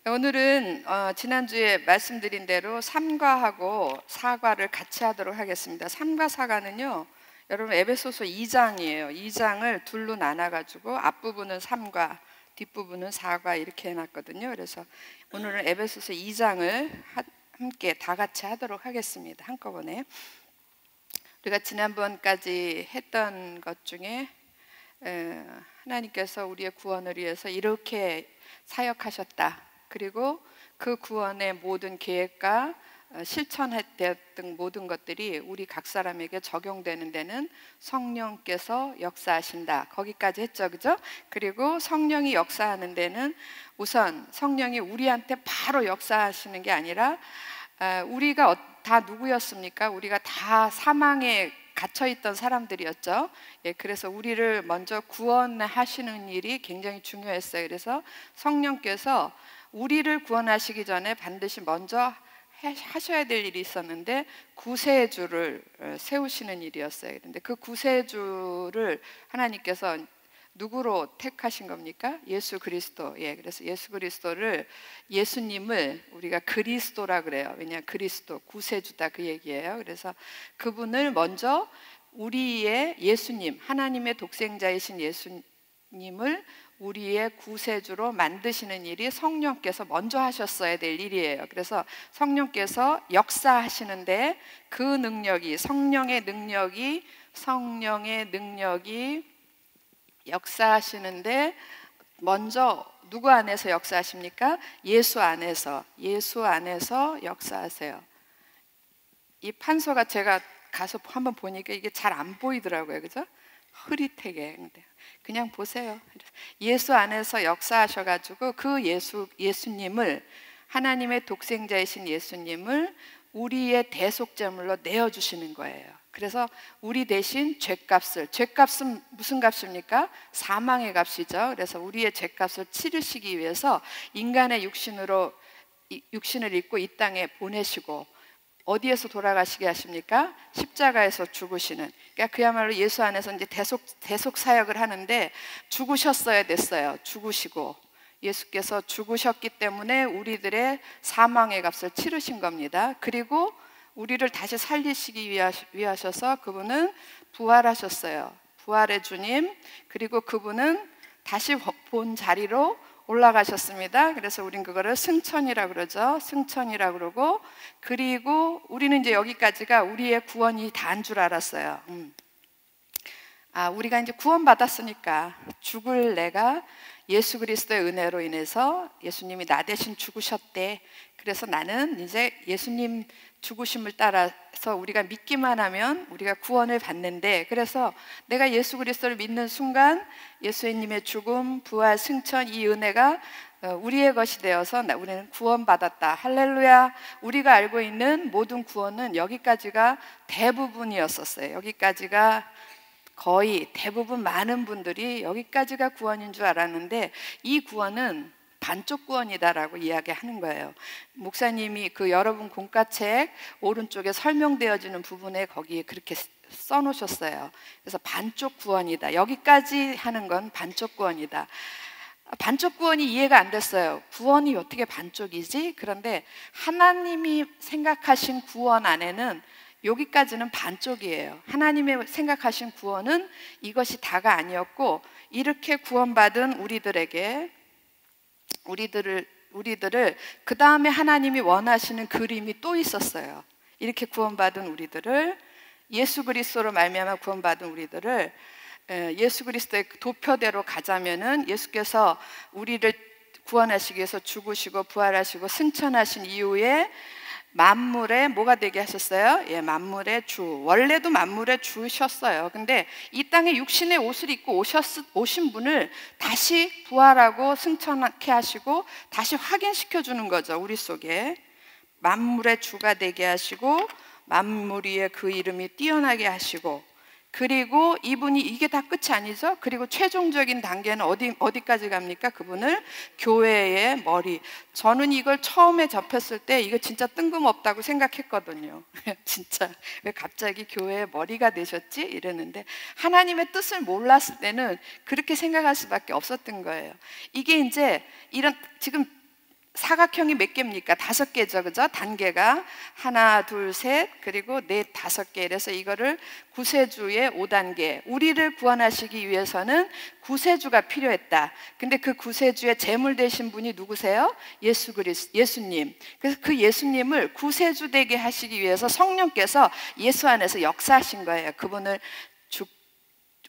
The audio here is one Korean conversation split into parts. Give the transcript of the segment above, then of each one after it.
오늘은 지난주에 말씀드린 대로 삼가하고 사과를 같이 하도록 하겠습니다. 삼과 사과는요, 여러분 에베소서 2장이에요. 2장을 둘로 나눠가지고 앞부분은 삼과, 뒷부분은 사과 이렇게 해놨거든요. 그래서 오늘은 에베소서 2장을 함께 다 같이 하도록 하겠습니다. 한꺼번에. 우리가 지난번까지 했던 것 중에 하나님께서 우리의 구원을 위해서 이렇게 사역하셨다. 그리고 그 구원의 모든 계획과 실천했던 모든 것들이 우리 각 사람에게 적용되는 데는 성령께서 역사하신다. 거기까지 했죠, 그죠? 그리고 성령이 역사하는 데는 우선 성령이 우리한테 바로 역사하시는 게 아니라 우리가 다 누구였습니까? 우리가 다 사망에 갇혀있던 사람들이었죠. 그래서 우리를 먼저 구원하시는 일이 굉장히 중요했어요. 그래서 성령께서 우리를 구원하시기 전에 반드시 먼저 하셔야 될 일이 있었는데 구세주를 세우시는 일이었어요. 그런데 그 구세주를 하나님께서 누구로 택하신 겁니까? 예수 그리스도. 그래서 예수 그리스도를, 예수님을 우리가 그리스도라 그래요. 왜냐, 그리스도 구세주다 그 얘기예요. 그래서 그분을 먼저 우리의 예수님, 하나님의 독생자이신 예수님을 우리의 구세주로 만드시는 일이 성령께서 먼저 하셨어야 될 일이에요. 그래서 성령께서 역사하시는데 그 능력이, 성령의 능력이 역사하시는데 먼저 누구 안에서 역사하십니까? 예수 안에서 역사하세요. 이 판소가 제가 가서 한번 보니까 이게 잘 안 보이더라고요. 그죠? 흐릿하게. 그냥 보세요. 예수 안에서 역사하셔가지고 그 예수님을, 하나님의 독생자이신 예수님을 우리의 대속제물로 내어주시는 거예요. 그래서 우리 대신 죄값은 무슨 값입니까? 사망의 값이죠. 그래서 우리의 죄값을 치르시기 위해서 인간의 육신을 입고 이 땅에 보내시고, 어디에서 돌아가시게 하십니까? 십자가에서 죽으시는. 그러니까 그야말로 예수 안에서 이제 대속 사역을 하는데 죽으셨어야 됐어요. 죽으시고 예수께서 죽으셨기 때문에 우리들의 사망의 값을 치르신 겁니다. 그리고 우리를 다시 살리시기 위하셔서 그분은 부활하셨어요. 부활의 주님. 그리고 그분은 다시 본 자리로 올라가셨습니다. 그래서 우린 그거를 승천이라고 그러죠. 승천이라고 그러고, 그리고 우리는 이제 여기까지가 우리의 구원이 다인 줄 알았어요. 우리가 이제 구원받았으니까 죽을 내가 예수 그리스도의 은혜로 인해서 예수님이 나 대신 죽으셨대. 그래서 나는 이제 예수님 죽으심을 따라서 우리가 믿기만 하면 우리가 구원을 받는데, 그래서 내가 예수 그리스도를 믿는 순간 예수님의 죽음, 부활, 승천, 이 은혜가 우리의 것이 되어서 우리는 구원받았다. 할렐루야. 우리가 알고 있는 모든 구원은 여기까지가 대부분이었었어요. 여기까지가 거의 대부분 많은 분들이 여기까지가 구원인 줄 알았는데 이 구원은 반쪽 구원이다라고 이야기하는 거예요. 목사님이 그 여러분 공과책 오른쪽에 설명되어지는 부분에 거기에 그렇게 써놓으셨어요. 그래서 반쪽 구원이다. 여기까지 하는 건 반쪽 구원이다. 반쪽 구원이 이해가 안 됐어요. 구원이 어떻게 반쪽이지? 그런데 하나님이 생각하신 구원 안에는 여기까지는 반쪽이에요. 하나님의 생각하신 구원은 이것이 다가 아니었고, 이렇게 구원받은 우리들을 그 다음에 하나님이 원하시는 그림이 또 있었어요. 이렇게 구원받은 우리들을, 예수 그리스도로 말미암아 구원받은 우리들을 예수 그리스도의 도표대로 가자면은, 예수께서 우리를 구원하시기 위해서 죽으시고 부활하시고 승천하신 이후에 만물에 뭐가 되게 하셨어요? 만물의 주. 원래도 만물의 주셨어요. 근데 이 땅에 육신의 옷을 입고 오신 분을 다시 부활하고 승천케 하시고 다시 확인시켜 주는 거죠. 우리 속에 만물의 주가 되게 하시고 만물 위에 그 이름이 뛰어나게 하시고, 그리고 이분이, 이게 다 끝이 아니죠. 그리고 최종적인 단계는 어디까지 갑니까? 그분을 교회의 머리. 저는 이걸 처음에 접했을 때 이거 진짜 뜬금없다고 생각했거든요. 진짜 왜 갑자기 교회의 머리가 되셨지? 이랬는데 하나님의 뜻을 몰랐을 때는 그렇게 생각할 수밖에 없었던 거예요. 이게 이제 이런 지금 사각형이 몇 개입니까? 5개죠, 그죠? 단계가 하나, 둘, 셋, 그리고 넷, 5개. 그래서 이거를 구세주의 5단계. 우리를 구원하시기 위해서는 구세주가 필요했다. 근데 그 구세주의 제물 되신 분이 누구세요? 예수님. 그래서 그 예수님을 구세주 되게 하시기 위해서 성령께서 예수 안에서 역사하신 거예요. 그분을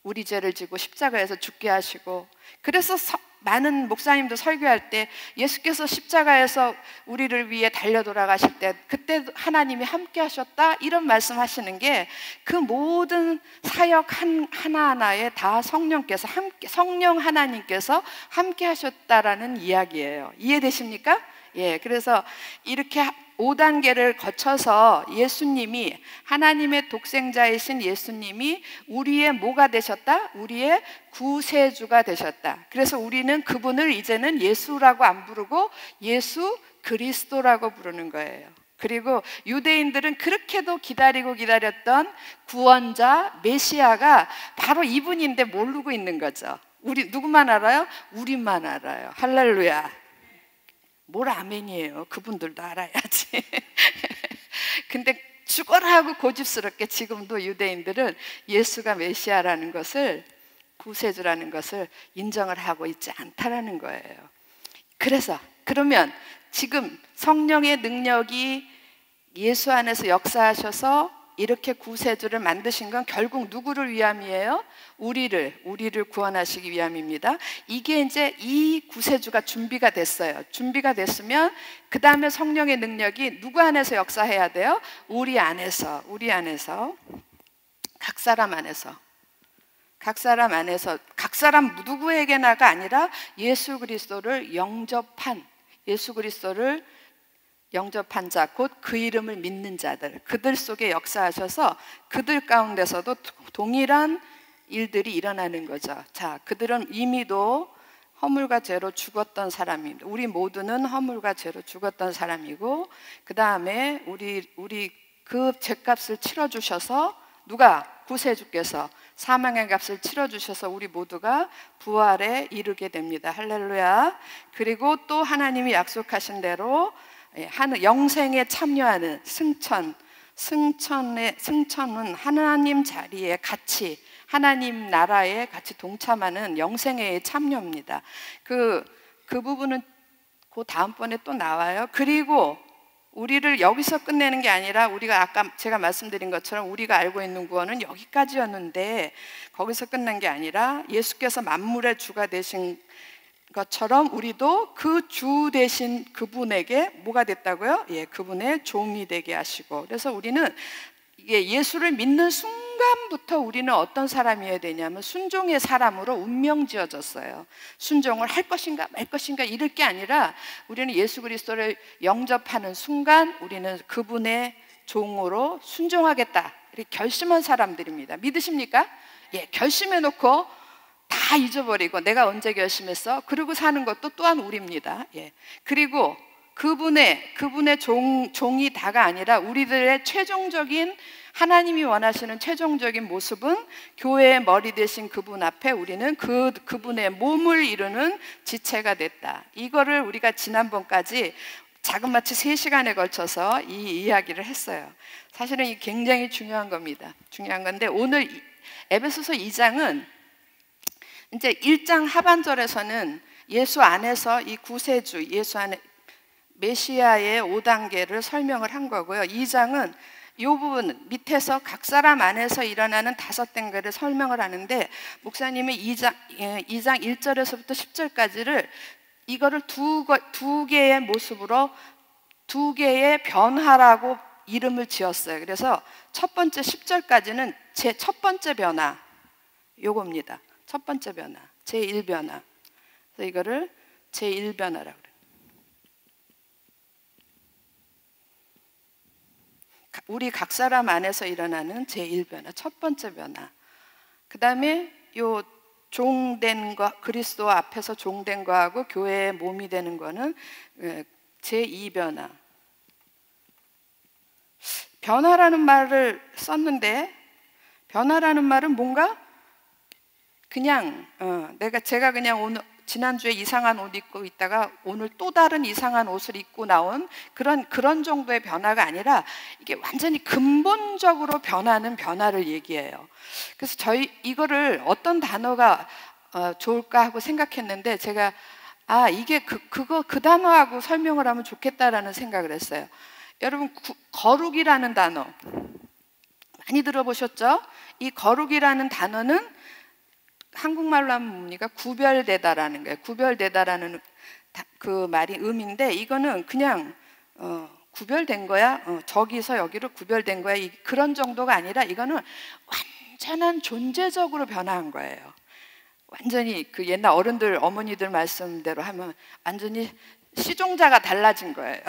우리 죄를 지고 십자가에서 죽게 하시고, 그래서 많은 목사님도 설교할 때 예수께서 십자가에서 우리를 위해 달려 돌아가실 때 그때 하나님이 함께 하셨다, 이런 말씀 하시는 게 그 모든 사역 하나하나에 다 성령께서 함께, 성령 하나님께서 함께 하셨다라는 이야기예요. 이해되십니까? 예, 그래서 이렇게 5단계를 거쳐서 예수님이, 하나님의 독생자이신 예수님이 우리의 뭐가 되셨다? 우리의 구세주가 되셨다. 그래서 우리는 그분을 이제는 예수라고 안 부르고 예수 그리스도라고 부르는 거예요. 그리고 유대인들은 그렇게도 기다렸던 구원자 메시아가 바로 이분인데 모르고 있는 거죠. 우리 누구만 알아요? 우리만 알아요. 할렐루야. 뭘 아멘이에요. 그분들도 알아야지. 근데 죽어라 하고 고집스럽게 지금도 유대인들은 예수가 메시아라는 것을, 구세주라는 것을 인정을 하고 있지 않다라는 거예요. 그래서 그러면 지금 성령의 능력이 예수 안에서 역사하셔서 이렇게 구세주를 만드신 건 결국 누구를 위함이에요? 우리를 구원하시기 위함입니다. 이게 이제 이 구세주가 준비가 됐어요. 준비가 됐으면 그 다음에 성령의 능력이 누구 안에서 역사해야 돼요? 우리 안에서, 각 사람 안에서, 각 사람 누구에게나가 아니라 예수 그리스도를 영접한 자, 곧 그 이름을 믿는 자들, 그들 속에 역사하셔서 그들 가운데서도 동일한 일들이 일어나는 거죠. 자, 그들은 이미도 허물과 죄로 죽었던 사람입니다. 우리 모두는 허물과 죄로 죽었던 사람이고, 그 다음에 우리 그 죄값을 치러주셔서, 누가? 구세주께서 사망의 값을 치러주셔서 우리 모두가 부활에 이르게 됩니다. 할렐루야. 그리고 또 하나님이 약속하신 대로 영생에 참여하는 승천은 하나님 자리에 같이, 하나님 나라에 같이 동참하는 영생의 참여입니다. 그 부분은 그 다음번에 또 나와요. 그리고 우리를 여기서 끝내는 게 아니라, 우리가 아까 제가 말씀드린 것처럼 우리가 알고 있는 구원은 여기까지였는데 거기서 끝난 게 아니라 예수께서 만물의 주가 되신 것처럼 우리도 그 주 되신 그분에게 뭐가 됐다고요? 예, 그분의 종이 되게 하시고. 그래서 우리는 예수를 믿는 순간부터 우리는 어떤 사람이어야 되냐면 순종의 사람으로 운명 지어졌어요. 순종을 할 것인가 말 것인가 이럴 게 아니라 우리는 예수 그리스도를 영접하는 순간 우리는 그분의 종으로 순종하겠다, 이렇게 결심한 사람들입니다. 믿으십니까? 예, 결심해놓고 다 잊어버리고 내가 언제 결심했어? 그러고 사는 것도 또한 우리입니다. 예. 그리고 그분의 종이 다가 아니라 우리들의 최종적인, 하나님이 원하시는 최종적인 모습은 교회의 머리 되신 그분 앞에 우리는 그분의 몸을 이루는 지체가 됐다. 이거를 우리가 지난번까지 자그마치 3시간에 걸쳐서 이 이야기를 했어요. 사실은 이 굉장히 중요한 겁니다. 중요한 건데 오늘 에베소서 2장은 이제 1장 하반절에서는 예수 안에서 이 구세주, 예수 안에 메시아의 5단계를 설명을 한 거고요. 2장은 이 부분 밑에서 각 사람 안에서 일어나는 5단계를 설명을 하는데, 목사님이 2장 1절에서부터 10절까지를 이거를 두 개의 모습으로, 두 개의 변화라고 이름을 지었어요. 그래서 첫 번째 10절까지는 제 첫 번째 변화, 요겁니다. 첫 번째 변화, 제1변화. 그래서 이거를 제1변화라고 그래요. 우리 각 사람 안에서 일어나는 제1변화, 첫 번째 변화. 그 다음에 요 종된 거, 그리스도 앞에서 종된 거하고 교회의 몸이 되는 거는 제2변화. 변화라는 말을 썼는데, 변화라는 말은 뭔가 그냥 제가 그냥 오늘 지난주에 이상한 옷 입고 있다가 오늘 또 다른 이상한 옷을 입고 나온 그런 정도의 변화가 아니라 이게 완전히 근본적으로 변하는 변화를 얘기해요. 그래서 이거를 어떤 단어가 좋을까 하고 생각했는데 제가 이게 그 단어하고 설명을 하면 좋겠다라는 생각을 했어요. 여러분, 거룩이라는 단어 많이 들어보셨죠? 이 거룩이라는 단어는 한국말로 하면 뭡니까? 구별되다라는 거예요. 구별되다라는 그 말이 의미인데, 이거는 그냥 구별된 거야. 저기서 여기로 구별된 거야. 그런 정도가 아니라 이거는 완전한 존재적으로 변화한 거예요. 완전히 그 옛날 어른들, 어머니들 말씀대로 하면 완전히 시종자가 달라진 거예요.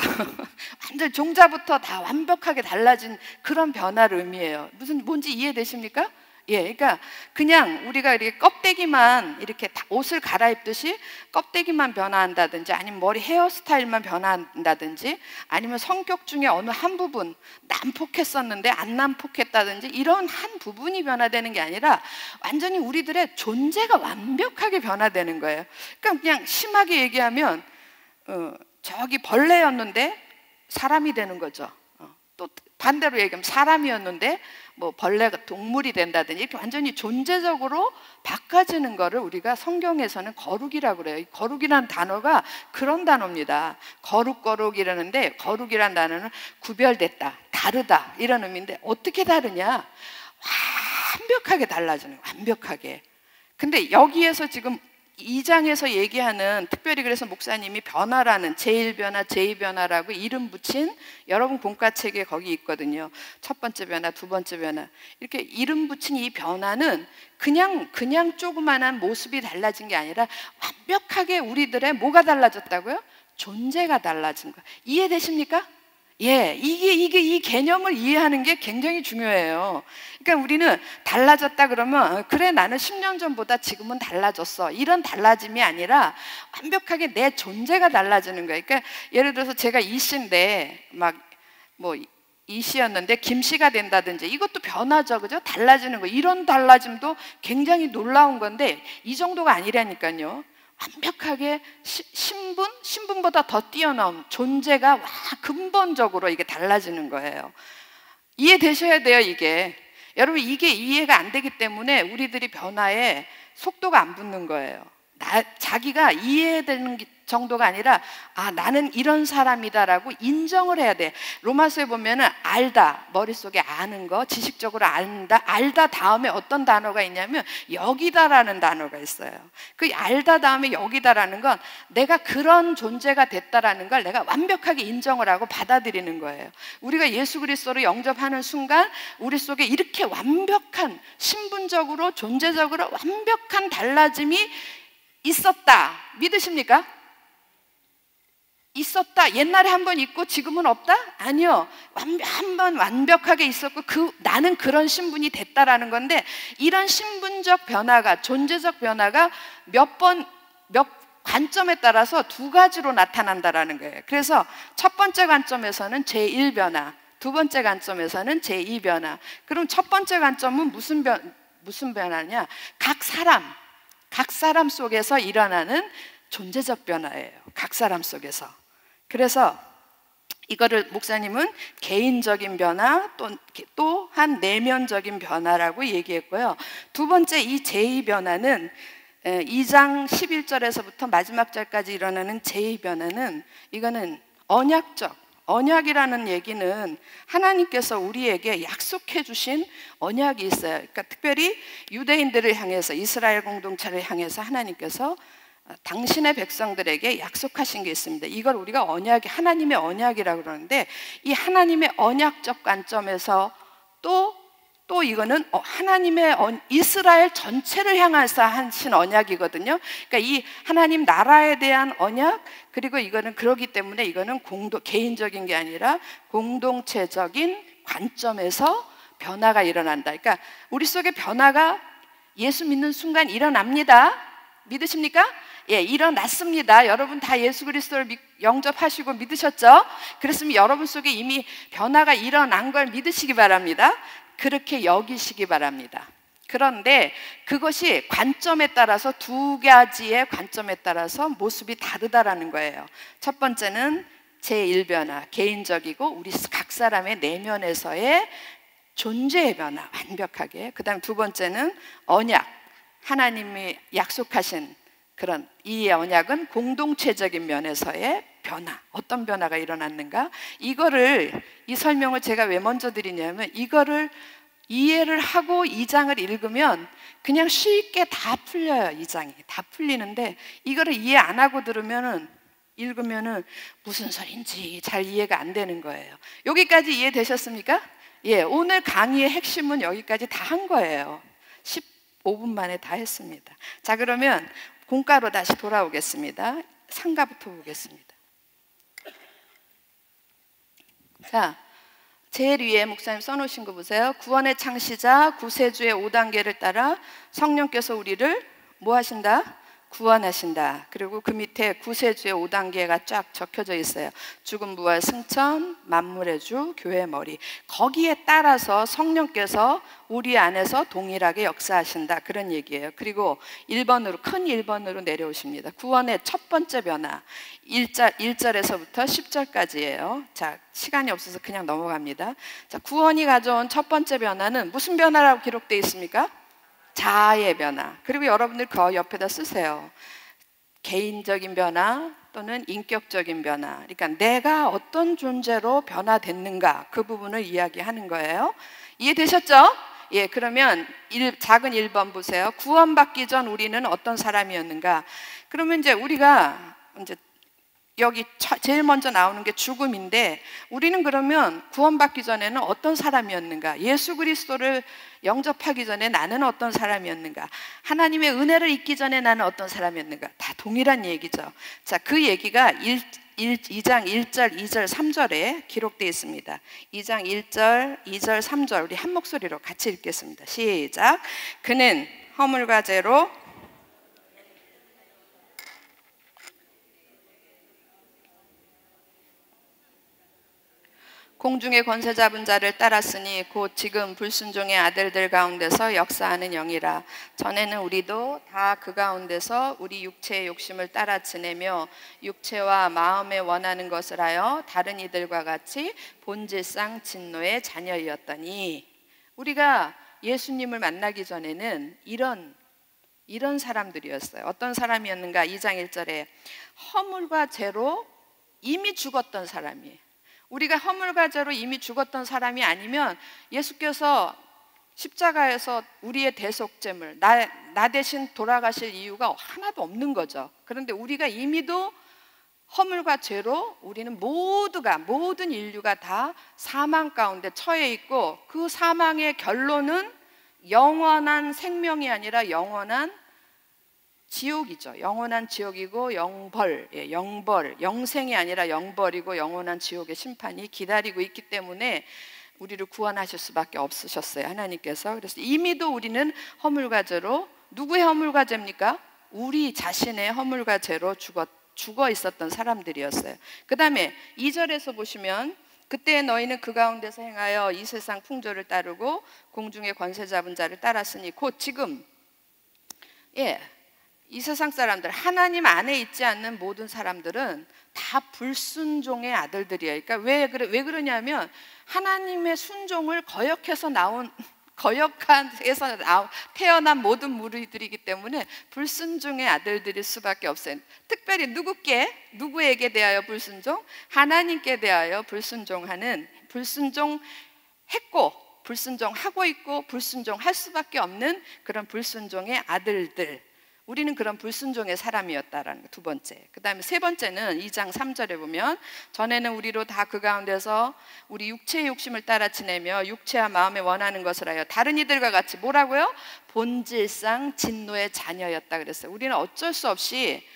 완전 종자부터 다 완벽하게 달라진 그런 변화를 의미해요. 뭔지 이해되십니까? 예, 그러니까 그냥 우리가 이렇게 껍데기만 이렇게 옷을 갈아입듯이 껍데기만 변화한다든지, 아니면 머리 헤어스타일만 변화한다든지, 아니면 성격 중에 어느 한 부분 난폭했었는데 안 난폭했다든지, 이런 한 부분이 변화되는 게 아니라 완전히 우리들의 존재가 완벽하게 변화되는 거예요. 그러니까 그냥 심하게 얘기하면 저기 벌레였는데 사람이 되는 거죠. 또 반대로 얘기하면 사람이었는데 뭐 벌레가 동물이 된다든지, 이렇게 완전히 존재적으로 바꿔지는 거를 우리가 성경에서는 거룩이라고 그래요. 거룩이라는 단어가 그런 단어입니다. 거룩이라는데, 거룩이라는 단어는 구별됐다, 다르다, 이런 의미인데, 어떻게 다르냐? 완벽하게 달라지는 거예요. 완벽하게. 근데 여기에서 지금 2장에서 얘기하는, 특별히 그래서 목사님이 변화라는, 제1변화, 제2변화라고 이름 붙인, 여러분 공과책에 거기 있거든요. 첫 번째 변화, 두 번째 변화, 이렇게 이름 붙인 이 변화는 그냥 조그만한 모습이 달라진 게 아니라 완벽하게 우리들의 뭐가 달라졌다고요? 존재가 달라진 거예요. 이해되십니까? 예, 이 개념을 이해하는 게 굉장히 중요해요. 그러니까 우리는 달라졌다 그러면, 그래, 나는 10년 전보다 지금은 달라졌어, 이런 달라짐이 아니라 완벽하게 내 존재가 달라지는 거예요. 그러니까 예를 들어서 제가 이씨인데 이씨였는데 김씨가 된다든지, 이것도 변화죠, 그죠? 달라지는 거. 이런 달라짐도 굉장히 놀라운 건데, 이 정도가 아니라니까요. 완벽하게 신분보다 더 뛰어넘은 존재가 근본적으로 이게 달라지는 거예요. 이해되셔야 돼요, 이게. 여러분, 이게 이해가 안 되기 때문에 우리들이 변화에 속도가 안 붙는 거예요. 자기가 이해되는 정도가 아니라 나는 이런 사람이다라고 인정을 해야 돼. 로마서에 보면은 알다, 머릿속에 아는 거, 지식적으로 알다 다음에 어떤 단어가 있냐면 여기다라는 단어가 있어요. 그 알다 다음에 여기다라는 건 내가 그런 존재가 됐다라는 걸 내가 완벽하게 인정을 하고 받아들이는 거예요. 우리가 예수 그리스도를 영접하는 순간 우리 속에 이렇게 완벽한, 신분적으로 존재적으로 완벽한 달라짐이 있었다. 믿으십니까? 있었다. 옛날에 한 번 있고 지금은 없다? 아니요. 한 번 완벽하게 있었고 나는 그런 신분이 됐다라는 건데, 이런 신분적 변화가, 존재적 변화가 몇 관점에 따라서 두 가지로 나타난다라는 거예요. 그래서 첫 번째 관점에서는 제1변화, 두 번째 관점에서는 제2변화. 그럼 첫 번째 관점은 무슨 변화냐? 각 사람 속에서 일어나는 존재적 변화예요. 각 사람 속에서. 그래서 이거를 목사님은 개인적인 변화, 또한 내면적인 변화라고 얘기했고요. 두 번째, 이 제2변화는 2장 11절에서부터 마지막 절까지 일어나는 제2변화는, 이거는 언약이라는 얘기는 하나님께서 우리에게 약속해 주신 언약이 있어요. 그러니까 특별히 유대인들을 향해서, 이스라엘 공동체를 향해서 하나님께서 당신의 백성들에게 약속하신 게 있습니다. 이걸 우리가 하나님의 언약이라고 그러는데, 이 하나님의 언약적 관점에서 또 이거는 하나님의 이스라엘 전체를 향해서 하신 언약이거든요. 그러니까 이 하나님 나라에 대한 언약, 그리고 이거는 그렇기 때문에 이거는 개인적인 게 아니라 공동체적인 관점에서 변화가 일어난다. 그러니까 우리 속에 변화가 예수 믿는 순간 일어납니다. 믿으십니까? 예, 일어났습니다. 여러분 다 예수 그리스도를 영접하시고 믿으셨죠? 그랬으면 여러분 속에 이미 변화가 일어난 걸 믿으시기 바랍니다. 그렇게 여기시기 바랍니다. 그런데 그것이 관점에 따라서 두 가지의 관점에 따라서 모습이 다르다라는 거예요. 첫 번째는 제1변화, 개인적이고 우리 각 사람의 내면에서의 존재의 변화, 완벽하게. 그 다음 두 번째는 언약, 하나님이 약속하신 그런 이 언약은 공동체적인 면에서의 변화, 어떤 변화가 일어났는가? 이 설명을 제가 왜 먼저 드리냐면, 이거를 이해를 하고 이 장을 읽으면 그냥 쉽게 다 풀려요. 이 장이 다 풀리는데, 이거를 이해 안 하고 읽으면은 무슨 소린지 잘 이해가 안 되는 거예요. 여기까지 이해되셨습니까? 예, 오늘 강의의 핵심은 여기까지 다 한 거예요. 15분 만에 다 했습니다. 자, 그러면 공과로 다시 돌아오겠습니다. 상가부터 보겠습니다. 자, 제일 위에 목사님 써놓으신 거 보세요. 구원의 창시자 구세주의 5단계를 따라 성령께서 우리를 뭐 하신다? 구원하신다. 그리고 그 밑에 구세주의 5단계가 쫙 적혀져 있어요. 죽음, 부활, 승천, 만물의 주, 교회의 머리. 거기에 따라서 성령께서 우리 안에서 동일하게 역사하신다, 그런 얘기예요. 그리고 큰 1번으로 내려오십니다. 구원의 첫 번째 변화, 1절에서부터 10절까지예요. 자, 시간이 없어서 그냥 넘어갑니다. 자, 구원이 가져온 첫 번째 변화는 무슨 변화라고 기록되어 있습니까? 자아의 변화. 그리고 여러분들 그 옆에다 쓰세요. 개인적인 변화 또는 인격적인 변화. 그러니까 내가 어떤 존재로 변화됐는가, 그 부분을 이야기하는 거예요. 이해되셨죠? 예, 그러면 작은 1번 보세요. 구원받기 전 우리는 어떤 사람이었는가? 그러면 이제 우리가 여기 제일 먼저 나오는 게 죽음인데, 우리는 그러면 구원받기 전에는 어떤 사람이었는가? 예수 그리스도를 영접하기 전에 나는 어떤 사람이었는가? 하나님의 은혜를 잊기 전에 나는 어떤 사람이었는가? 다 동일한 얘기죠. 자, 그 얘기가 2장 1절, 2절, 3절에 기록되어 있습니다. 2장 1절, 2절, 3절 우리 한 목소리로 같이 읽겠습니다. 시작. 그는 허물과 죄로 공중의 권세 잡은 자를 따랐으니 곧 지금 불순종의 아들들 가운데서 역사하는 영이라. 전에는 우리도 다 그 가운데서 우리 육체의 욕심을 따라 지내며 육체와 마음에 원하는 것을 하여 다른 이들과 같이 본질상 진노의 자녀이었더니. 우리가 예수님을 만나기 전에는 이런 사람들이었어요. 어떤 사람이었는가? 2장 1절에 허물과 죄로 이미 죽었던 사람이에요. 우리가 허물과 죄로 이미 죽었던 사람이 아니면 예수께서 십자가에서 우리의 대속죄물, 나 대신 돌아가실 이유가 하나도 없는 거죠. 그런데 우리가 이미도 허물과 죄로 우리는 모든 인류가 다 사망 가운데 처해 있고, 그 사망의 결론은 영원한 생명이 아니라 영원한 지옥이죠. 영원한 지옥이고 영벌, 영생이 아니라 영벌이고 영원한 지옥의 심판이 기다리고 있기 때문에 우리를 구원하실 수밖에 없으셨어요, 하나님께서. 그래서 이미도 우리는 허물과 죄로, 누구의 허물과 죄입니까? 우리 자신의 허물과 죄로 죽어 있었던 사람들이었어요. 그 다음에 2절에서 보시면 그때 너희는 그 가운데서 행하여 이 세상 풍조를 따르고 공중의 권세 잡은 자를 따랐으니 곧 지금, 이 세상 사람들, 하나님 안에 있지 않는 모든 사람들은 다 불순종의 아들들이에요. 그러니까 왜 그러냐면 하나님의 순종을 거역해서 태어난 모든 무리들이기 때문에 불순종의 아들들일 수밖에 없어요. 특별히 누구에게 대하여 불순종? 하나님께 대하여 불순종하고 불순종하고 있고 불순종할 수밖에 없는 그런 불순종의 아들들. 우리는 그런 불순종의 사람이었다라는 거, 두 번째. 그 다음에 세 번째는 2장 3절에 보면 전에는 우리로 다 그 가운데서 우리 육체의 욕심을 따라 지내며 육체와 마음에 원하는 것을 하여 다른 이들과 같이 뭐라고요? 본질상 진노의 자녀였다 그랬어요. 우리는 어쩔 수 없이,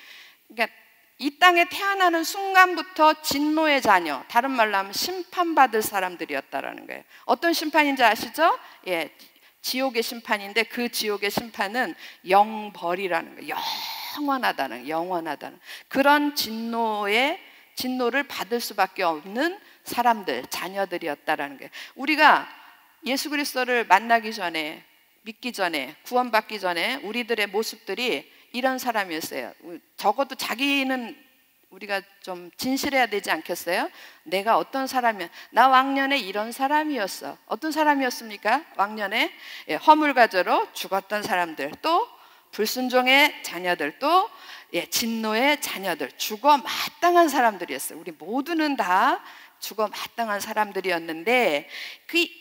그러니까 이 땅에 태어나는 순간부터 진노의 자녀, 다른 말로 하면 심판받을 사람들이었다라는 거예요. 어떤 심판인지 아시죠? 지옥의 심판인데, 그 지옥의 심판은 영벌이라는 거예요. 영원하다는 그런 진노를 받을 수밖에 없는 사람들, 자녀들이었다라는 거예요. 우리가 예수 그리스도를 만나기 전에 믿기 전에, 구원받기 전에 우리들의 모습들이 이런 사람이었어요. 적어도 자기는 우리가 좀 진실해야 되지 않겠어요? 내가 어떤 사람이야? 나 왕년에 이런 사람이었어. 어떤 사람이었습니까? 왕년에 허물과저로 죽었던 사람들, 또 불순종의 자녀들, 또 진노의 자녀들, 죽어 마땅한 사람들이었어요. 우리 모두는 다 죽어 마땅한 사람들이었는데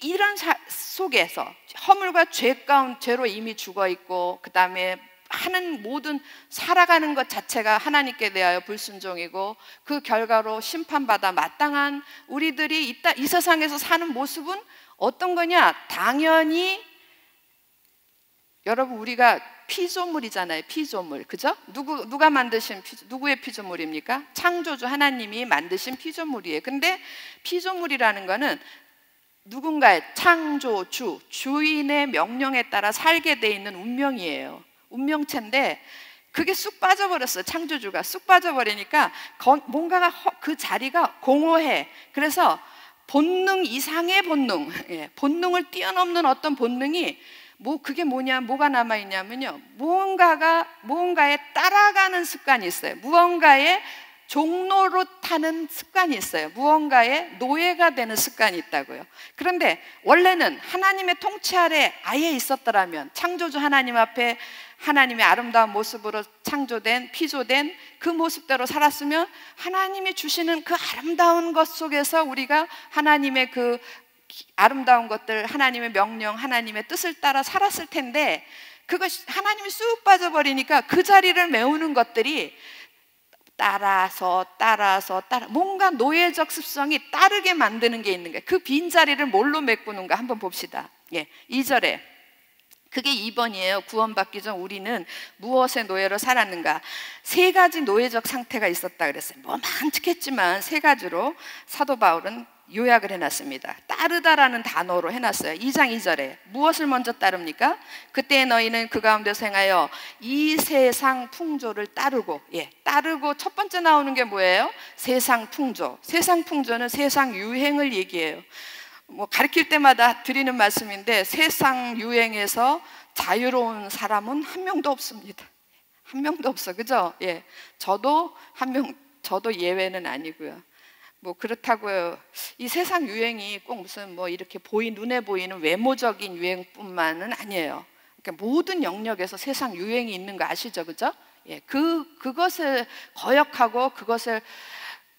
이런 속에서 허물과 죄 가운데 죄로 이미 죽어 있고, 그 다음에 하는 모든 살아가는 것 자체가 하나님께 대하여 불순종이고, 그 결과로 심판받아 마땅한 우리들이 이 세상에서 사는 모습은 어떤 거냐? 당연히 여러분, 우리가 피조물이잖아요. 피조물, 그죠? 누가 만드신 누구의 피조물입니까? 창조주 하나님이 만드신 피조물이에요. 근데 피조물이라는 거는 누군가의 창조주, 주인의 명령에 따라 살게 돼 있는 운명이에요. 운명체인데 그게 쑥 빠져버렸어요. 창조주가 쑥 빠져버리니까 뭔가가 그 자리가 공허해. 그래서 본능 이상의 본능, 본능을 뛰어넘는 어떤 본능이 그게 뭐가 남아있냐면요, 무언가에 따라가는 습관이 있어요. 무언가의 종로로 타는 습관이 있어요. 무언가의 노예가 되는 습관이 있다고요. 그런데 원래는 하나님의 통치 아래 아예 있었더라면, 창조주 하나님 앞에 하나님의 아름다운 모습으로 창조된, 피조된 그 모습대로 살았으면 하나님이 주시는 그 아름다운 것 속에서 우리가 하나님의 그 아름다운 것들, 하나님의 명령, 하나님의 뜻을 따라 살았을 텐데, 그것이 하나님이 쑥 빠져버리니까 그 자리를 메우는 것들이 따라서 뭔가 노예적 습성이 따르게 만드는 게 있는 거예요. 그 빈자리를 뭘로 메꾸는가 한번 봅시다. 2절에 그게 2번이에요. 구원받기 전 우리는 무엇의 노예로 살았는가? 세 가지 노예적 상태가 있었다 그랬어요. 많겠지만 세 가지로 사도 바울은 요약을 해놨습니다. 따르다라는 단어로 해놨어요. 2장 2절에 무엇을 먼저 따릅니까? 그때 너희는 그 가운데서 행하여 이 세상 풍조를 따르고, 따르고 첫 번째 나오는 게 뭐예요? 세상 풍조. 세상 풍조는 세상 유행을 얘기해요. 가르칠 때마다 드리는 말씀인데, 세상 유행에서 자유로운 사람은 한 명도 없습니다. 한 명도 없어, 그죠? 저도 예외는 아니고요. 그렇다고요. 이 세상 유행이 꼭 무슨 이렇게 눈에 보이는 외모적인 유행뿐만은 아니에요. 그러니까 모든 영역에서 세상 유행이 있는 거 아시죠, 그죠? 그것을 거역하고 그것을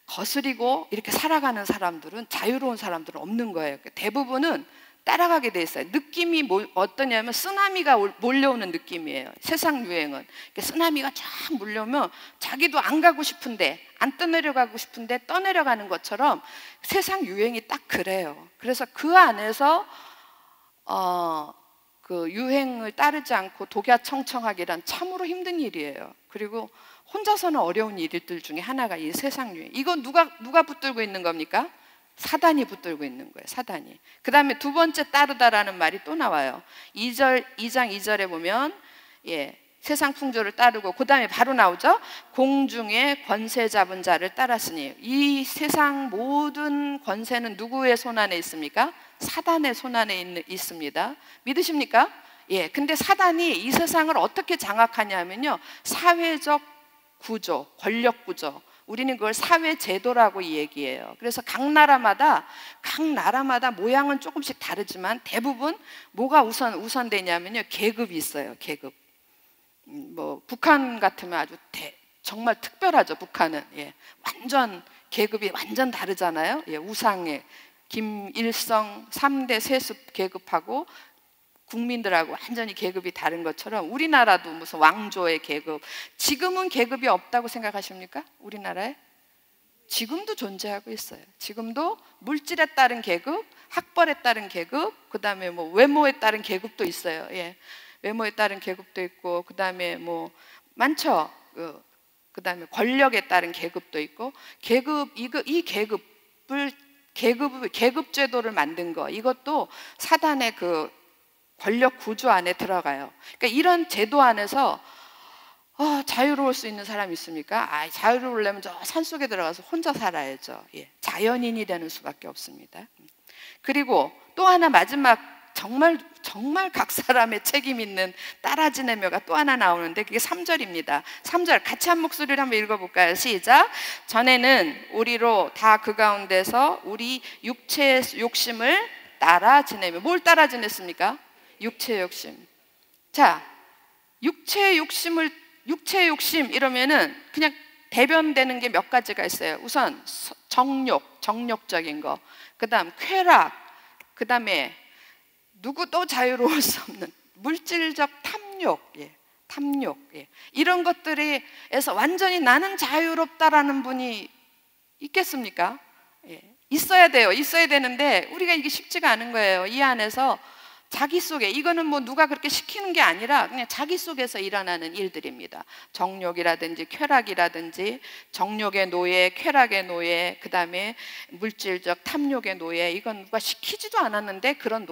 거스리고 이렇게 살아가는 사람들은, 자유로운 사람들은 없는 거예요. 대부분은 따라가게 돼 있어요. 느낌이 어떠냐면 쓰나미가 몰려오는 느낌이에요. 세상 유행은 쓰나미가 쫙 몰려오면 자기도 안 가고 싶은데, 안 떠내려가고 싶은데 떠내려가는 것처럼 세상 유행이 딱 그래요. 그래서 그 안에서 그 유행을 따르지 않고 독야청청하기란 참으로 힘든 일이에요. 그리고 혼자서는 어려운 일들 중에 하나가 이 세상 유행. 이건 누가 붙들고 있는 겁니까? 사단이 붙들고 있는 거예요. 사단이. 그 다음에 두 번째 따르다라는 말이 또 나와요. 2장 2절에 보면 세상 풍조를 따르고, 그 다음에 바로 나오죠. 공중의 권세 잡은 자를 따랐으니. 이 세상 모든 권세는 누구의 손 안에 있습니까? 사단의 손 안에 있습니다. 믿으십니까? 근데 사단이 이 세상을 어떻게 장악하냐면요, 사회적 구조, 권력 구조, 우리는 그걸 사회제도라고 얘기해요. 그래서 각 나라마다 모양은 조금씩 다르지만 대부분 뭐가 우선되냐면요, 계급이 있어요. 계급. 북한 같으면 아주 정말 특별하죠. 북한은 완전 계급이 완전 다르잖아요. 우상의 김일성 3대 세습 계급하고 국민들하고 완전히 계급이 다른 것처럼 우리나라도 무슨 왕조의 계급, 지금은 계급이 없다고 생각하십니까? 우리나라에? 지금도 존재하고 있어요. 지금도 물질에 따른 계급, 학벌에 따른 계급, 그 다음에 외모에 따른 계급도 있어요. 외모에 따른 계급도 있고, 그 다음에 많죠. 그 다음에 권력에 따른 계급도 있고, 이 계급 제도를 만든 거, 이것도 사단의 그 권력 구조 안에 들어가요. 그러니까 이런 제도 안에서 자유로울 수 있는 사람이 있습니까? 자유로우려면 저 산속에 들어가서 혼자 살아야죠. 자연인이 되는 수밖에 없습니다. 그리고 또 하나, 마지막 정말 정말 각 사람의 책임 있는 따라 지내며가 또 하나 나오는데 그게 3절입니다. 3절 같이 한 목소리를 한번 읽어볼까요? 시작. 전에는 우리로 다 그 가운데서 우리 육체의 욕심을 따라 지내며. 뭘 따라 지냈습니까? 육체의 욕심. 자, 육체의 욕심 이러면은 그냥 대변되는 게 몇 가지가 있어요. 우선 정욕적인 거, 그 다음 쾌락, 그 다음에 누구도 자유로울 수 없는 물질적 탐욕, 탐욕, 이런 것들에서 완전히 나는 자유롭다라는 분이 있겠습니까? 있어야 돼요. 있어야 되는데 우리가 이게 쉽지가 않은 거예요. 이 안에서 자기 속에, 이거는 뭐 누가 그렇게 시키는 게 아니라 그냥 자기 속에서 일어나는 일들입니다. 정욕이라든지 쾌락이라든지, 정욕의 노예, 쾌락의 노예, 그 다음에 물질적 탐욕의 노예, 이건 누가 시키지도 않았는데 그런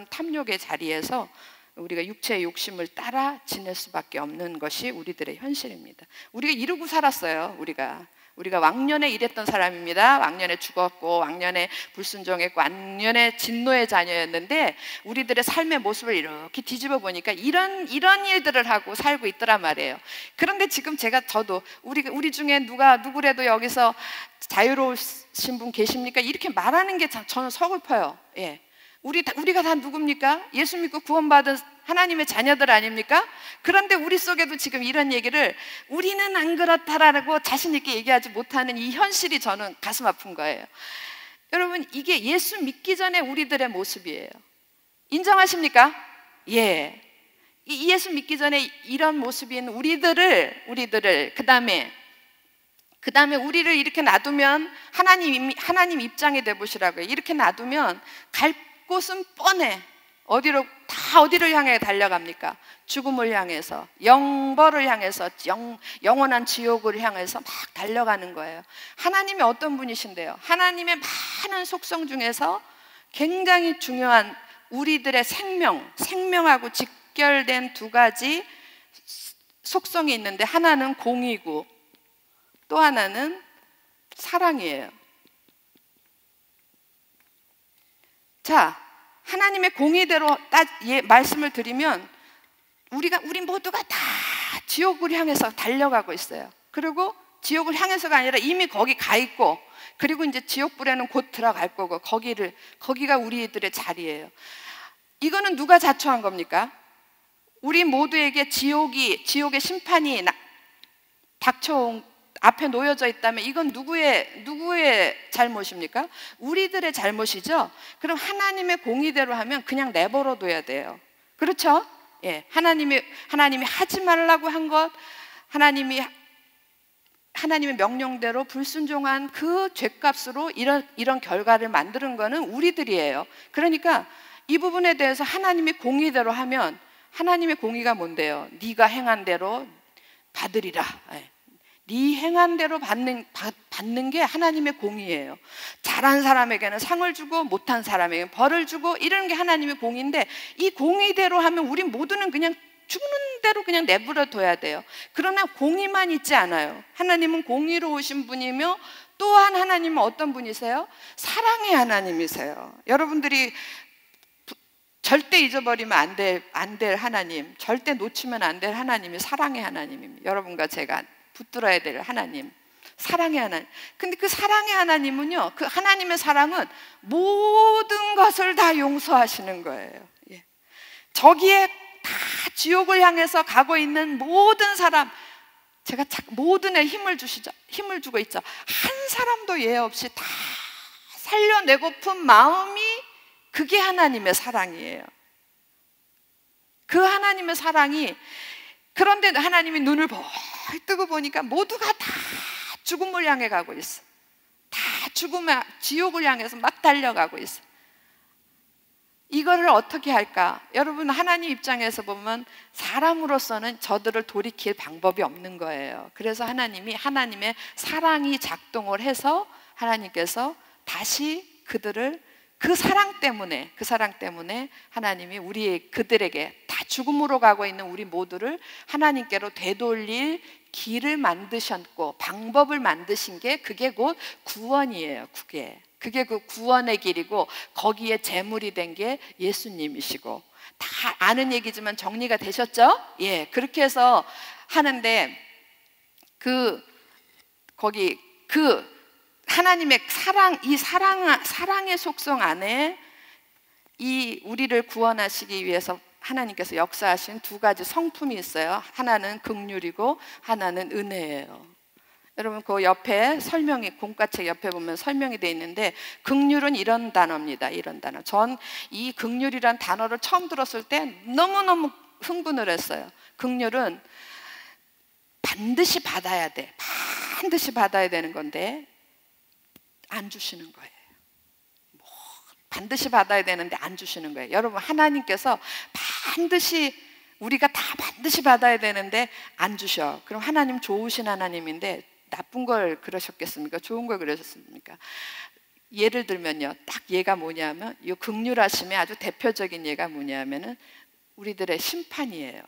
탐욕의 자리에서 우리가 육체의 욕심을 따라 지낼 수밖에 없는 것이 우리들의 현실입니다. 우리가 이러고 살았어요. 우리가 왕년에 이랬던 사람입니다. 왕년에 죽었고, 왕년에 불순종했고, 왕년에 진노의 자녀였는데 우리들의 삶의 모습을 이렇게 뒤집어 보니까 이런 일들을 하고 살고 있더란 말이에요. 그런데 지금 저도 우리 중에 누구라도 여기서 자유로우신 분 계십니까? 이렇게 말하는 게 저는 서글퍼요. 우리가 다 누굽니까? 예수 믿고 구원받은 하나님의 자녀들 아닙니까? 그런데 우리 속에도 지금 이런 얘기를 우리는 안 그렇다라고 자신 있게 얘기하지 못하는 이 현실이 저는 가슴 아픈 거예요. 여러분, 이게 예수 믿기 전에 우리들의 모습이에요. 인정하십니까? 예. 이 예수 믿기 전에 이런 모습인 우리들을 그 다음에 우리를 이렇게 놔두면 하나님 입장에 대보시라고요. 이렇게 놔두면 갈 곳은 뻔해. 어디를 향해 달려갑니까? 죽음을 향해서, 영벌을 향해서, 영원한 지옥을 향해서 막 달려가는 거예요. 하나님이 어떤 분이신데요? 하나님의 많은 속성 중에서 굉장히 중요한 우리들의 생명하고 직결된 두 가지 속성이 있는데, 하나는 공의고 또 하나는 사랑이에요. 자, 하나님의 공의대로 말씀을 드리면 우리 모두가 다 지옥을 향해서 달려가고 있어요. 그리고 지옥을 향해서가 아니라 이미 거기 가 있고, 그리고 이제 지옥불에는 곧 들어갈 거고, 거기가 우리들의 자리예요. 이거는 누가 자초한 겁니까? 우리 모두에게 지옥의 심판이 닥쳐온 앞에 놓여져 있다면 이건 누구의 잘못입니까? 우리들의 잘못이죠. 그럼 하나님의 공의대로 하면 그냥 내버려 둬야 돼요. 그렇죠? 예, 하나님이 하지 말라고 한 것, 하나님의 명령대로 불순종한 그 죄값으로 이런 결과를 만드는 거는 우리들이에요. 그러니까 이 부분에 대해서 하나님이 공의대로 하면, 하나님의 공의가 뭔데요? 네가 행한 대로 받으리라. 네 행한 대로 받는 게 하나님의 공의예요. 잘한 사람에게는 상을 주고 못한 사람에게는 벌을 주고, 이런 게 하나님의 공의인데, 이 공의대로 하면 우리 모두는 그냥 죽는 대로 그냥 내버려 둬야 돼요. 그러나 공의만 있지 않아요. 하나님은 공의로우신 분이며, 또한 하나님은 어떤 분이세요? 사랑의 하나님이세요. 여러분들이 절대 잊어버리면 안 될 하나님, 절대 놓치면 안 될 하나님이 사랑의 하나님입니다. 여러분과 제가 붙들어야 될 하나님, 사랑의 하나님. 근데 그 사랑의 하나님은요, 그 하나님의 사랑은 모든 것을 다 용서하시는 거예요. 저기에 다 지옥을 향해서 가고 있는 모든 사람, 제가 모든에 힘을 주고 있죠. 한 사람도 예 없이 다 살려내고픈 마음이, 그게 하나님의 사랑이에요. 그 하나님의 사랑이, 그런데 하나님이 눈을 뜨고 보니까 모두가 다 죽음을 향해 가고 있어. 다 지옥을 향해서 막 달려가고 있어. 이거를 어떻게 할까? 여러분, 하나님 입장에서 보면 사람으로서는 저들을 돌이킬 방법이 없는 거예요. 그래서 하나님의 사랑이 작동을 해서 하나님께서 다시 그 사랑 때문에 하나님이 그들에게 다 죽음으로 가고 있는 우리 모두를 하나님께로 되돌릴 길을 만드셨고, 방법을 만드신 게, 그게 곧 구원이에요. 그게 그 구원의 길이고, 거기에 제물이 된 게 예수님이시고, 다 아는 얘기지만 정리가 되셨죠? 예, 그렇게 해서 하는데 거기 하나님의 이 사랑의 속성 안에 이 우리를 구원하시기 위해서 하나님께서 역사하신 두 가지 성품이 있어요. 하나는 긍휼이고 하나는 은혜예요. 여러분 그 옆에 설명이, 공과책 옆에 보면 설명이 되어 있는데, 긍휼은 이런 단어입니다. 이런 단어. 전 이 긍휼이란 단어를 처음 들었을 때 너무너무 흥분을 했어요. 긍휼은 반드시 받아야 돼. 반드시 받아야 되는 건데 안 주시는 거예요. 반드시 받아야 되는데 안 주시는 거예요. 여러분, 하나님께서 우리가 다 반드시 받아야 되는데 안 주셔. 그럼 하나님 좋으신 하나님인데 나쁜 걸 그러셨겠습니까? 좋은 걸 그러셨습니까? 예를 들면요, 딱 예가 뭐냐면, 이 긍휼하심의 아주 대표적인 예가 뭐냐면은 우리들의 심판이에요.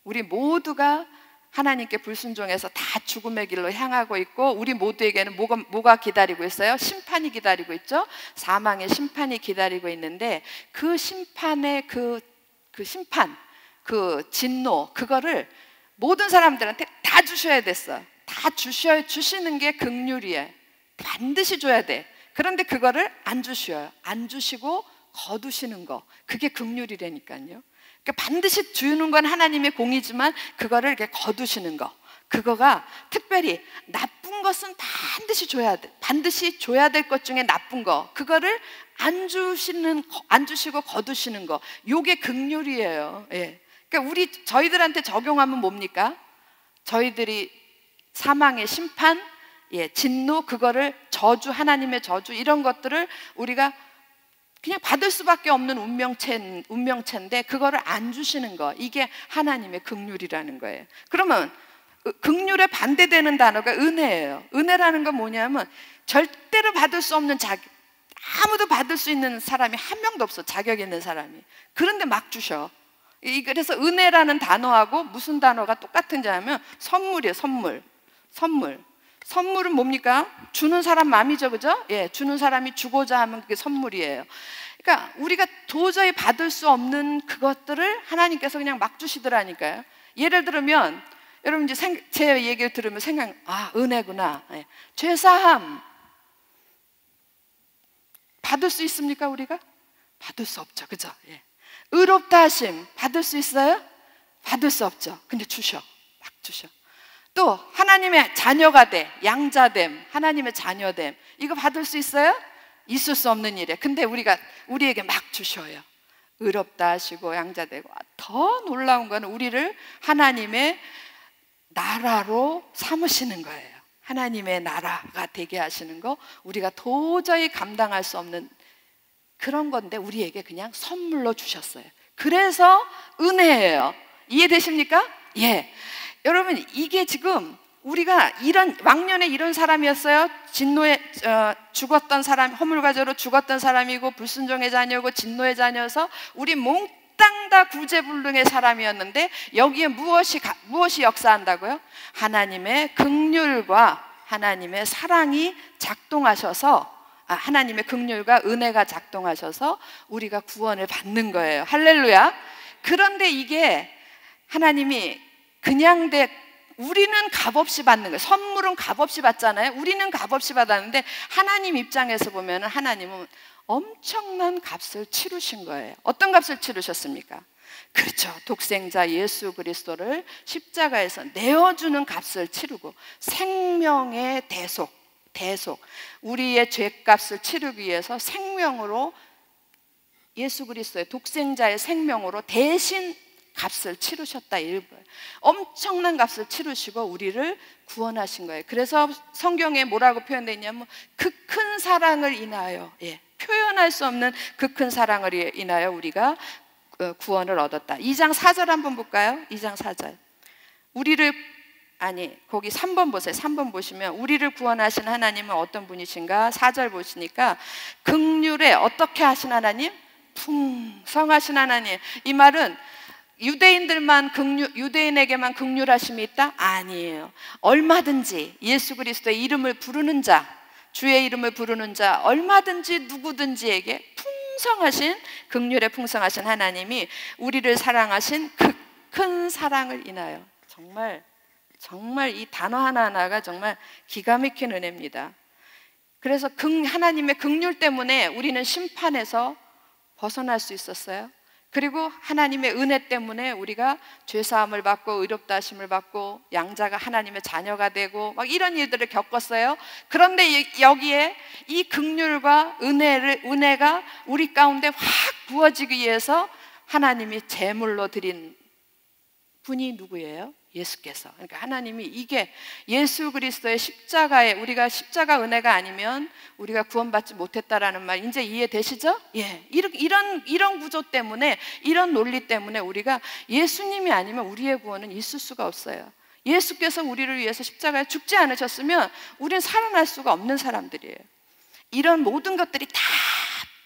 우리 모두가 하나님께 불순종해서 다 죽음의 길로 향하고 있고, 우리 모두에게는 뭐가 기다리고 있어요? 심판이 기다리고 있죠. 사망의 심판이 기다리고 있는데, 그 심판의 그 심판, 그 진노, 그거를 모든 사람들한테 다 주셔야 됐어. 다 주시는 게 긍휼이에요. 반드시 줘야 돼. 그런데 그거를 안 주셔요. 안 주시고 거두시는 거, 그게 긍휼이라니까요. 그러니까 반드시 주는 건 하나님의 공이지만 그거를 이렇게 거두시는 거, 그거가 특별히 나쁜 것은 반드시 줘야 돼. 반드시 줘야 될 것 중에 나쁜 거, 그거를 안 주시고 거두시는 거, 요게 긍휼이에요. 예. 그러니까 저희들한테 적용하면 뭡니까? 저희들이 사망의 심판, 예, 진노, 그거를 저주, 하나님의 저주, 이런 것들을 우리가 그냥 받을 수밖에 없는 운명체인데 그거를 안 주시는 거, 이게 하나님의 긍휼이라는 거예요. 그러면 긍휼에 반대되는 단어가 은혜예요. 은혜라는 건 뭐냐면 절대로 받을 수 없는 아무도 받을 수 있는 사람이 한 명도 없어, 자격 있는 사람이. 그런데 막 주셔. 그래서 은혜라는 단어하고 무슨 단어가 똑같은지 하면 선물이에요. 선물은 뭡니까? 주는 사람 마음이죠, 그죠? 예, 주는 사람이 주고자 하면 그게 선물이에요. 그러니까 우리가 도저히 받을 수 없는 그것들을 하나님께서 그냥 막 주시더라니까요. 예를 들면, 여러분 이제 제 얘기를 들으면 은혜구나. 예. 죄사함 받을 수 있습니까, 우리가? 받을 수 없죠, 그죠? 예. 의롭다 하심 받을 수 있어요? 받을 수 없죠. 근데 막 주셔. 또 하나님의 자녀가 양자됨, 하나님의 자녀됨, 이거 받을 수 있어요? 있을 수 없는 일이에요. 근데 우리에게 막 주셔요. 의롭다 하시고 양자되고. 더 놀라운 거는 우리를 하나님의 나라로 삼으시는 거예요. 하나님의 나라가 되게 하시는 거, 우리가 도저히 감당할 수 없는 그런 건데 우리에게 그냥 선물로 주셨어요. 그래서 은혜예요. 이해되십니까? 예. 여러분, 이게 지금 우리가 왕년에 이런 사람이었어요. 진노에 죽었던 사람, 허물과제로 죽었던 사람이고 불순종의 자녀고 진노의 자녀여서 우리 몽땅 다 구제불능의 사람이었는데, 여기에 무엇이 역사한다고요? 하나님의 긍휼과 하나님의 사랑이 작동하셔서, 하나님의 긍휼과 은혜가 작동하셔서 우리가 구원을 받는 거예요. 할렐루야. 그런데 이게 하나님이 우리는 값없이 받는 거예요. 선물은 값없이 받잖아요. 우리는 값없이 받았는데 하나님 입장에서 보면 하나님은 엄청난 값을 치르신 거예요. 어떤 값을 치르셨습니까? 그렇죠. 독생자 예수 그리스도를 십자가에서 내어주는 값을 치르고, 생명의 대속, 우리의 죄값을 치르기 위해서 생명으로, 예수 그리스도의 독생자의 생명으로 대신 값을 치르셨다, 이거예요. 엄청난 값을 치르시고 우리를 구원하신 거예요. 그래서 성경에 뭐라고 표현되어 있냐면 그 큰 사랑을 인하여, 예, 표현할 수 없는 그 큰 사랑을 인하여 우리가 구원을 얻었다. 2장 4절 한번 볼까요? 2장 4절. 거기 3번 보세요. 3번 보시면 우리를 구원하신 하나님은 어떤 분이신가? 4절 보시니까 긍휼에 어떻게 하신 하나님? 풍성하신 하나님. 이 말은 유대인에게만 긍휼하심이 있다? 아니에요. 얼마든지 예수 그리스도의 이름을 부르는 자, 주의 이름을 부르는 자, 얼마든지 누구든지에게 풍성하신, 긍휼에 풍성하신 하나님이 우리를 사랑하신 그 큰 사랑을 인하여, 정말 이 단어 하나하나가 정말 기가 막힌 은혜입니다. 그래서 하나님의 긍휼 때문에 우리는 심판에서 벗어날 수 있었어요. 그리고 하나님의 은혜 때문에 우리가 죄사함을 받고 의롭다 하심을 받고 양자가 하나님의 자녀가 되고 막 이런 일들을 겪었어요. 그런데 여기에 이 긍휼과 은혜가 우리 가운데 확 부어지기 위해서 하나님이 제물로 드린 분이 누구예요? 예수께서. 그러니까 하나님이, 이게 예수 그리스도의 십자가에, 우리가 십자가 은혜가 아니면 우리가 구원받지 못했다라는 말 이제 이해되시죠? 예. 이런 구조 때문에, 이런 논리 때문에 우리가 예수님이 아니면 우리의 구원은 있을 수가 없어요. 예수께서 우리를 위해서 십자가에 죽지 않으셨으면 우리는 살아날 수가 없는 사람들이에요. 이런 모든 것들이 다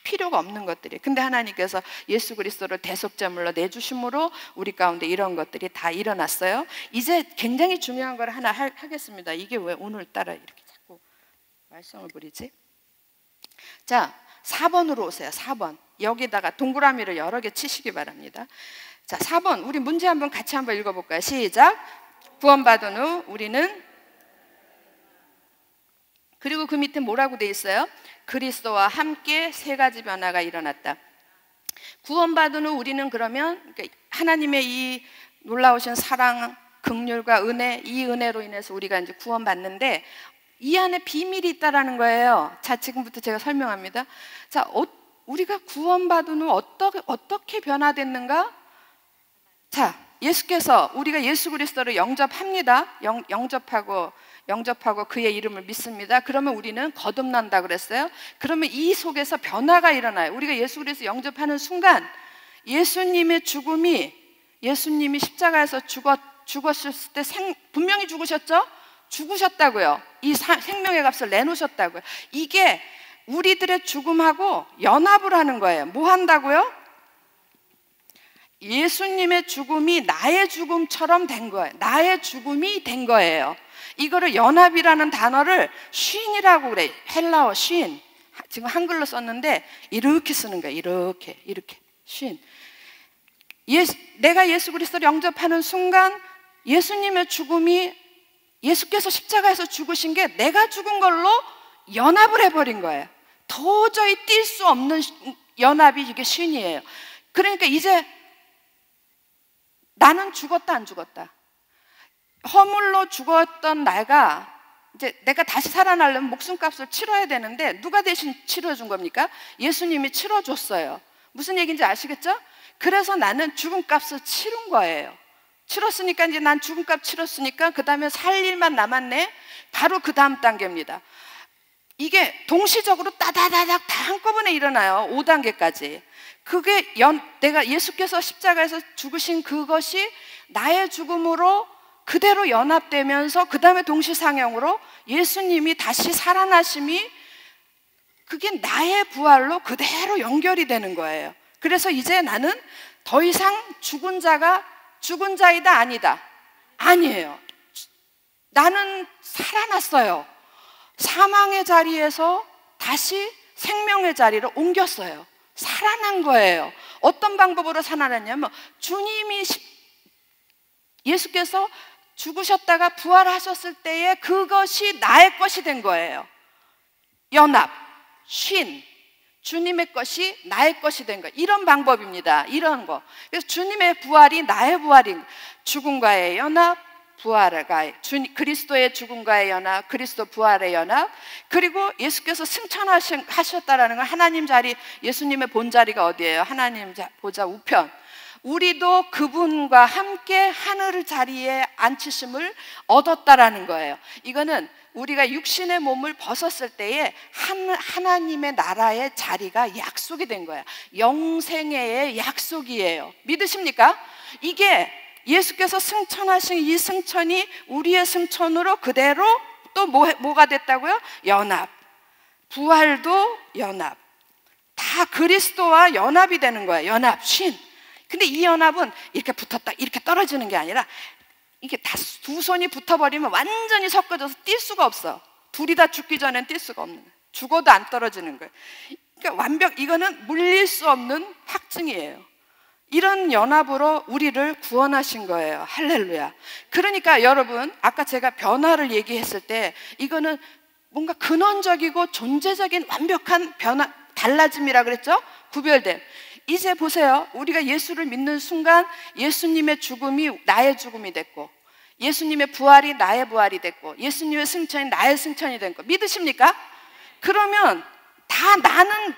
필요가 없는 것들이에요. 근데 하나님께서 예수 그리스도를 대속제물로 내주심으로 우리 가운데 이런 것들이 다 일어났어요. 이제 굉장히 중요한 걸 하나 하겠습니다. 이게 왜 오늘따라 이렇게 자꾸 말썽을 부리지? 자, 4번으로 오세요. 4번. 여기다가 동그라미를 여러 개 치시기 바랍니다. 자, 4번. 우리 문제 한번 같이 한번 읽어볼까요? 시작. 구원받은 후 우리는, 그리고 그 밑에 뭐라고 돼 있어요? 그리스도와 함께 세 가지 변화가 일어났다. 구원받은 후 우리는 그러면 하나님의 이 놀라우신 사랑, 긍휼과 은혜, 이 은혜로 인해서 우리가 이제 구원받는데 이 안에 비밀이 있다라는 거예요. 자, 지금부터 제가 설명합니다. 자, 우리가 구원받은 후 어떻게 변화됐는가? 자, 예수께서, 우리가 예수 그리스도를 영접합니다. 영접하고 그의 이름을 믿습니다. 그러면 우리는 거듭난다 그랬어요. 그러면 이 속에서 변화가 일어나요. 우리가 예수 그리스도 영접하는 순간 예수님의 죽음이, 예수님이 십자가에서 죽었을 때 분명히 죽으셨죠? 죽으셨다고요. 이 생명의 값을 내놓으셨다고요. 이게 우리들의 죽음하고 연합을 하는 거예요. 뭐 한다고요? 예수님의 죽음이 나의 죽음처럼 된 거예요. 나의 죽음이 된 거예요. 이거를 연합이라는 단어를 쉰이라고 그래. 헬라어 쉰. 지금 한글로 썼는데 이렇게 쓰는 거예요. 이렇게 쉰. 내가 예수 그리스도를 영접하는 순간 예수님의 죽음이, 예수께서 십자가에서 죽으신 게 내가 죽은 걸로 연합을 해버린 거예요. 도저히 뛸 수 없는 연합이 이게 쉰이에요. 그러니까 이제 나는 죽었다 안 죽었다. 허물로 죽었던 내가 이제 내가 다시 살아나려면 목숨값을 치러야 되는데 누가 대신 치러준 겁니까? 예수님이 치러줬어요. 무슨 얘기인지 아시겠죠? 그래서 나는 죽음값을 치른 거예요. 치렀으니까 이제 난 죽음값 치렀으니까 그 다음에 살 일만 남았네. 바로 그 다음 단계입니다. 이게 동시적으로 따다다닥 다 한꺼번에 일어나요. 5단계까지. 그게 내가 예수께서 십자가에서 죽으신 그것이 나의 죽음으로 그대로 연합되면서 그 다음에 동시상영으로 예수님이 다시 살아나심이, 그게 나의 부활로 그대로 연결이 되는 거예요. 그래서 이제 나는 더 이상 죽은 자이다 아니다. 아니에요. 나는 살아났어요. 사망의 자리에서 다시 생명의 자리로 옮겼어요. 살아난 거예요. 어떤 방법으로 살아났냐면 예수께서 죽으셨다가 부활하셨을 때에 그것이 나의 것이 된 거예요. 연합, 쉰, 주님의 것이 나의 것이 된 거예요. 이런 방법입니다. 이런 거. 그래서 주님의 부활이 나의 부활인, 죽음과의 연합, 그리스도의 죽음과의 연합, 그리스도 부활의 연합, 그리고 예수께서 승천하셨다라는 건 하나님 자리, 예수님의 본자리가 어디예요? 하나님 보좌 우편. 우리도 그분과 함께 하늘 자리에 앉히심을 얻었다라는 거예요. 이거는 우리가 육신의 몸을 벗었을 때에 하나님의 나라의 자리가 약속이 된 거야. 영생의 약속이에요. 믿으십니까? 이게 예수께서 승천하신 이 승천이 우리의 승천으로 그대로 또 뭐가 됐다고요? 연합. 부활도 연합. 다 그리스도와 연합이 되는 거예요. 연합, 신. 근데 이 연합은 이렇게 붙었다 이렇게 떨어지는 게 아니라 이게 다 두 손이 붙어버리면 완전히 섞어져서 뛸 수가 없어. 둘이 다 죽기 전엔 뛸 수가 없는 거예요. 죽어도 안 떨어지는 거예요. 그러니까 이거는 물릴 수 없는 확증이에요. 이런 연합으로 우리를 구원하신 거예요. 할렐루야. 그러니까 여러분, 아까 제가 변화를 얘기했을 때 이거는 뭔가 근원적이고 존재적인 완벽한 변화, 달라짐이라 그랬죠? 구별됨. 이제 보세요. 우리가 예수를 믿는 순간 예수님의 죽음이 나의 죽음이 됐고, 예수님의 부활이 나의 부활이 됐고, 예수님의 승천이 나의 승천이 된 거 믿으십니까? 그러면 다 나는,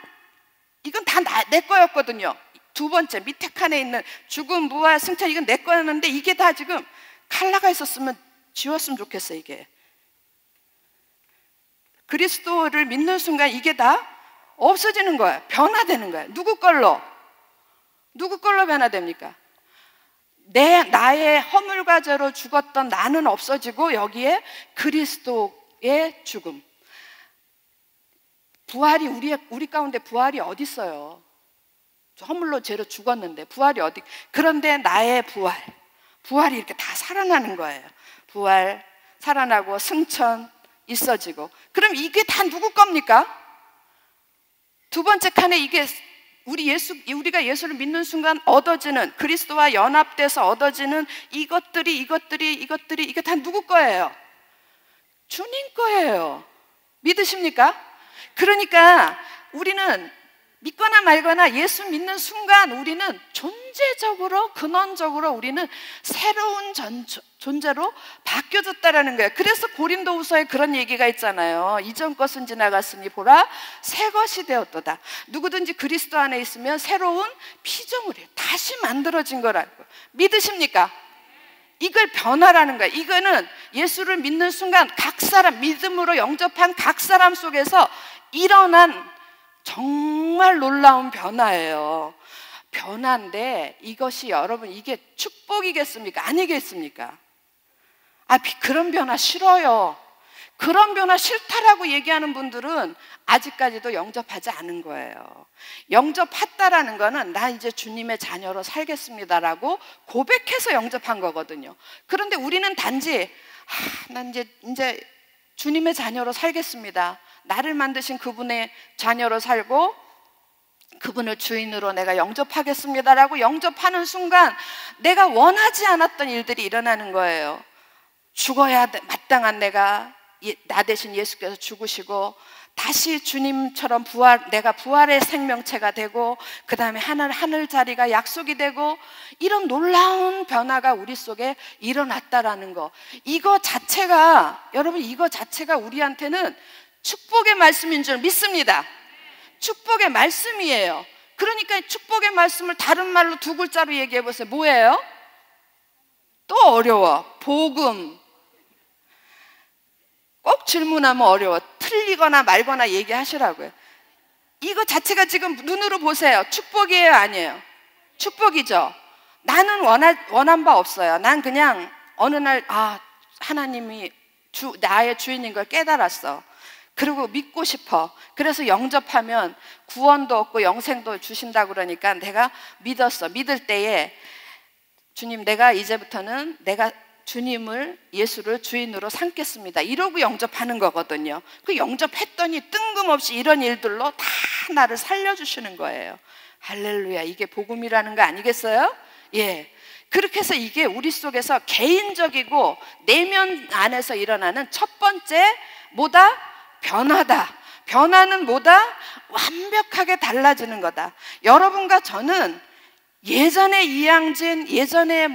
이건 다 내 거였거든요. 두 번째 밑에 칸에 있는 죽음, 부활, 승천, 이건 내 거였는데 이게 다 지금 칼라가 있었으면 지웠으면 좋겠어요. 이게 그리스도를 믿는 순간 이게 다 없어지는 거예요. 변화되는 거예요. 누구 걸로 변화됩니까? 나의 허물과 죄로 죽었던 나는 없어지고 여기에 그리스도의 죽음, 부활이 우리 가운데 부활이 어디 있어요? 허물로 죄로 죽었는데 부활이 어디? 그런데 나의 부활이 이렇게 다 살아나는 거예요. 부활, 살아나고 승천 있어지고. 그럼 이게 다 누구 겁니까? 두 번째 칸에 이게 우리가 예수를 믿는 순간 얻어지는, 그리스도와 연합돼서 얻어지는 이것들이 이게 다 누구 거예요? 주님 거예요. 믿으십니까? 그러니까 우리는 믿거나 말거나 예수 믿는 순간 우리는 존재적으로, 근원적으로 우리는 새로운 존재로 바뀌어졌다라는 거예요. 그래서 고린도후서에 그런 얘기가 있잖아요. 이전 것은 지나갔으니 보라 새 것이 되었도다. 누구든지 그리스도 안에 있으면 새로운 피조물이에요. 다시 만들어진 거라고. 믿으십니까? 이걸 변화라는 거예요. 이거는 예수를 믿는 순간 각 사람, 믿음으로 영접한 각 사람 속에서 일어난 정말 놀라운 변화예요. 변화인데 이것이 여러분, 이게 축복이겠습니까? 아니겠습니까? 그런 변화 싫어요. 그런 변화 싫다라고 얘기하는 분들은 아직까지도 영접하지 않은 거예요. 영접했다라는 거는 나 이제 주님의 자녀로 살겠습니다라고 고백해서 영접한 거거든요. 그런데 우리는 단지 난 이제 주님의 자녀로 살겠습니다. 나를 만드신 그분의 자녀로 살고 그분을 주인으로 내가 영접하겠습니다라고 영접하는 순간 내가 원하지 않았던 일들이 일어나는 거예요. 죽어야 마땅한 내가 나 대신 예수께서 죽으시고 다시 주님처럼 내가 부활의 생명체가 되고 그 다음에 하늘 자리가 약속이 되고 이런 놀라운 변화가 우리 속에 일어났다라는 거. 여러분 이거 자체가 우리한테는 축복의 말씀인 줄 믿습니다. 축복의 말씀이에요. 그러니까 축복의 말씀을 다른 말로 두 글자로 얘기해 보세요. 뭐예요? 또 어려워. 복음. 꼭 질문하면 어려워. 틀리거나 말거나 얘기하시라고요. 이거 자체가 지금 눈으로 보세요. 축복이에요, 아니에요? 축복이죠. 나는 원한 바 없어요. 난 그냥 어느 날 하나님이 나의 주인인 걸 깨달았어. 그리고 믿고 싶어. 그래서 영접하면 구원도 얻고 영생도 주신다고 그러니까 내가 믿었어. 믿을 때에 주님, 내가 이제부터는 내가 주님을, 예수를 주인으로 삼겠습니다. 이러고 영접하는 거거든요. 그 영접했더니 뜬금없이 이런 일들로 다 나를 살려주시는 거예요. 할렐루야. 이게 복음이라는 거 아니겠어요? 예. 그렇게 해서 이게 우리 속에서 개인적이고 내면 안에서 일어나는 첫 번째 뭐다? 변화다. 변화는 뭐다? 완벽하게 달라지는 거다. 여러분과 저는 예전에 이양진, 예전에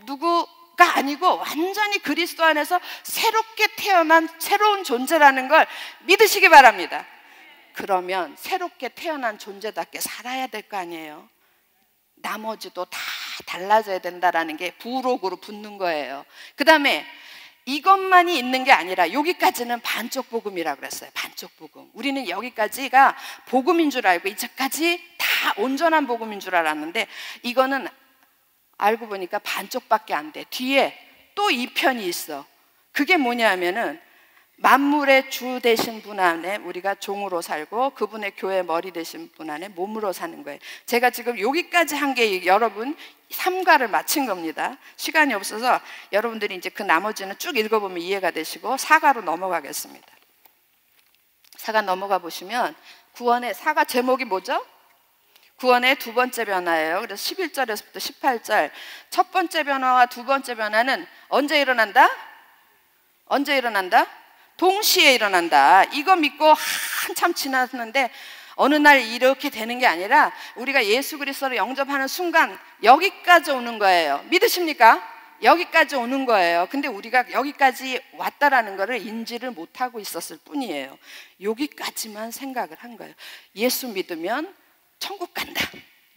누구가 아니고 완전히 그리스도 안에서 새롭게 태어난 새로운 존재라는 걸 믿으시기 바랍니다. 그러면 새롭게 태어난 존재답게 살아야 될 거 아니에요. 나머지도 다 달라져야 된다라는 게 부록으로 붙는 거예요. 그 다음에 이것만이 있는 게 아니라 여기까지는 반쪽 복음이라고 그랬어요. 반쪽 복음. 우리는 여기까지가 복음인 줄 알고 이제까지 다 온전한 복음인 줄 알았는데 이거는 알고 보니까 반쪽밖에 안 돼. 뒤에 또 2편이 있어. 그게 뭐냐면은 만물의 주 되신 분 안에 우리가 종으로 살고 그분의 교회 머리 되신 분 안에 몸으로 사는 거예요. 제가 지금 여기까지 한 게 여러분 3과를 마친 겁니다. 시간이 없어서 여러분들이 이제 그 나머지는 쭉 읽어보면 이해가 되시고 4과로 넘어가겠습니다. 4가 넘어가 보시면 구원의 4가 제목이 뭐죠? 구원의 두 번째 변화예요. 그래서 11절에서부터 18절 첫 번째 변화와 두 번째 변화는 언제 일어난다? 언제 일어난다? 동시에 일어난다. 이거 믿고 한참 지났는데 어느 날 이렇게 되는 게 아니라 우리가 예수 그리스도를 영접하는 순간 여기까지 오는 거예요. 믿으십니까? 여기까지 오는 거예요. 근데 우리가 여기까지 왔다라는 거를 인지를 못하고 있었을 뿐이에요. 여기까지만 생각을 한 거예요. 예수 믿으면 천국 간다.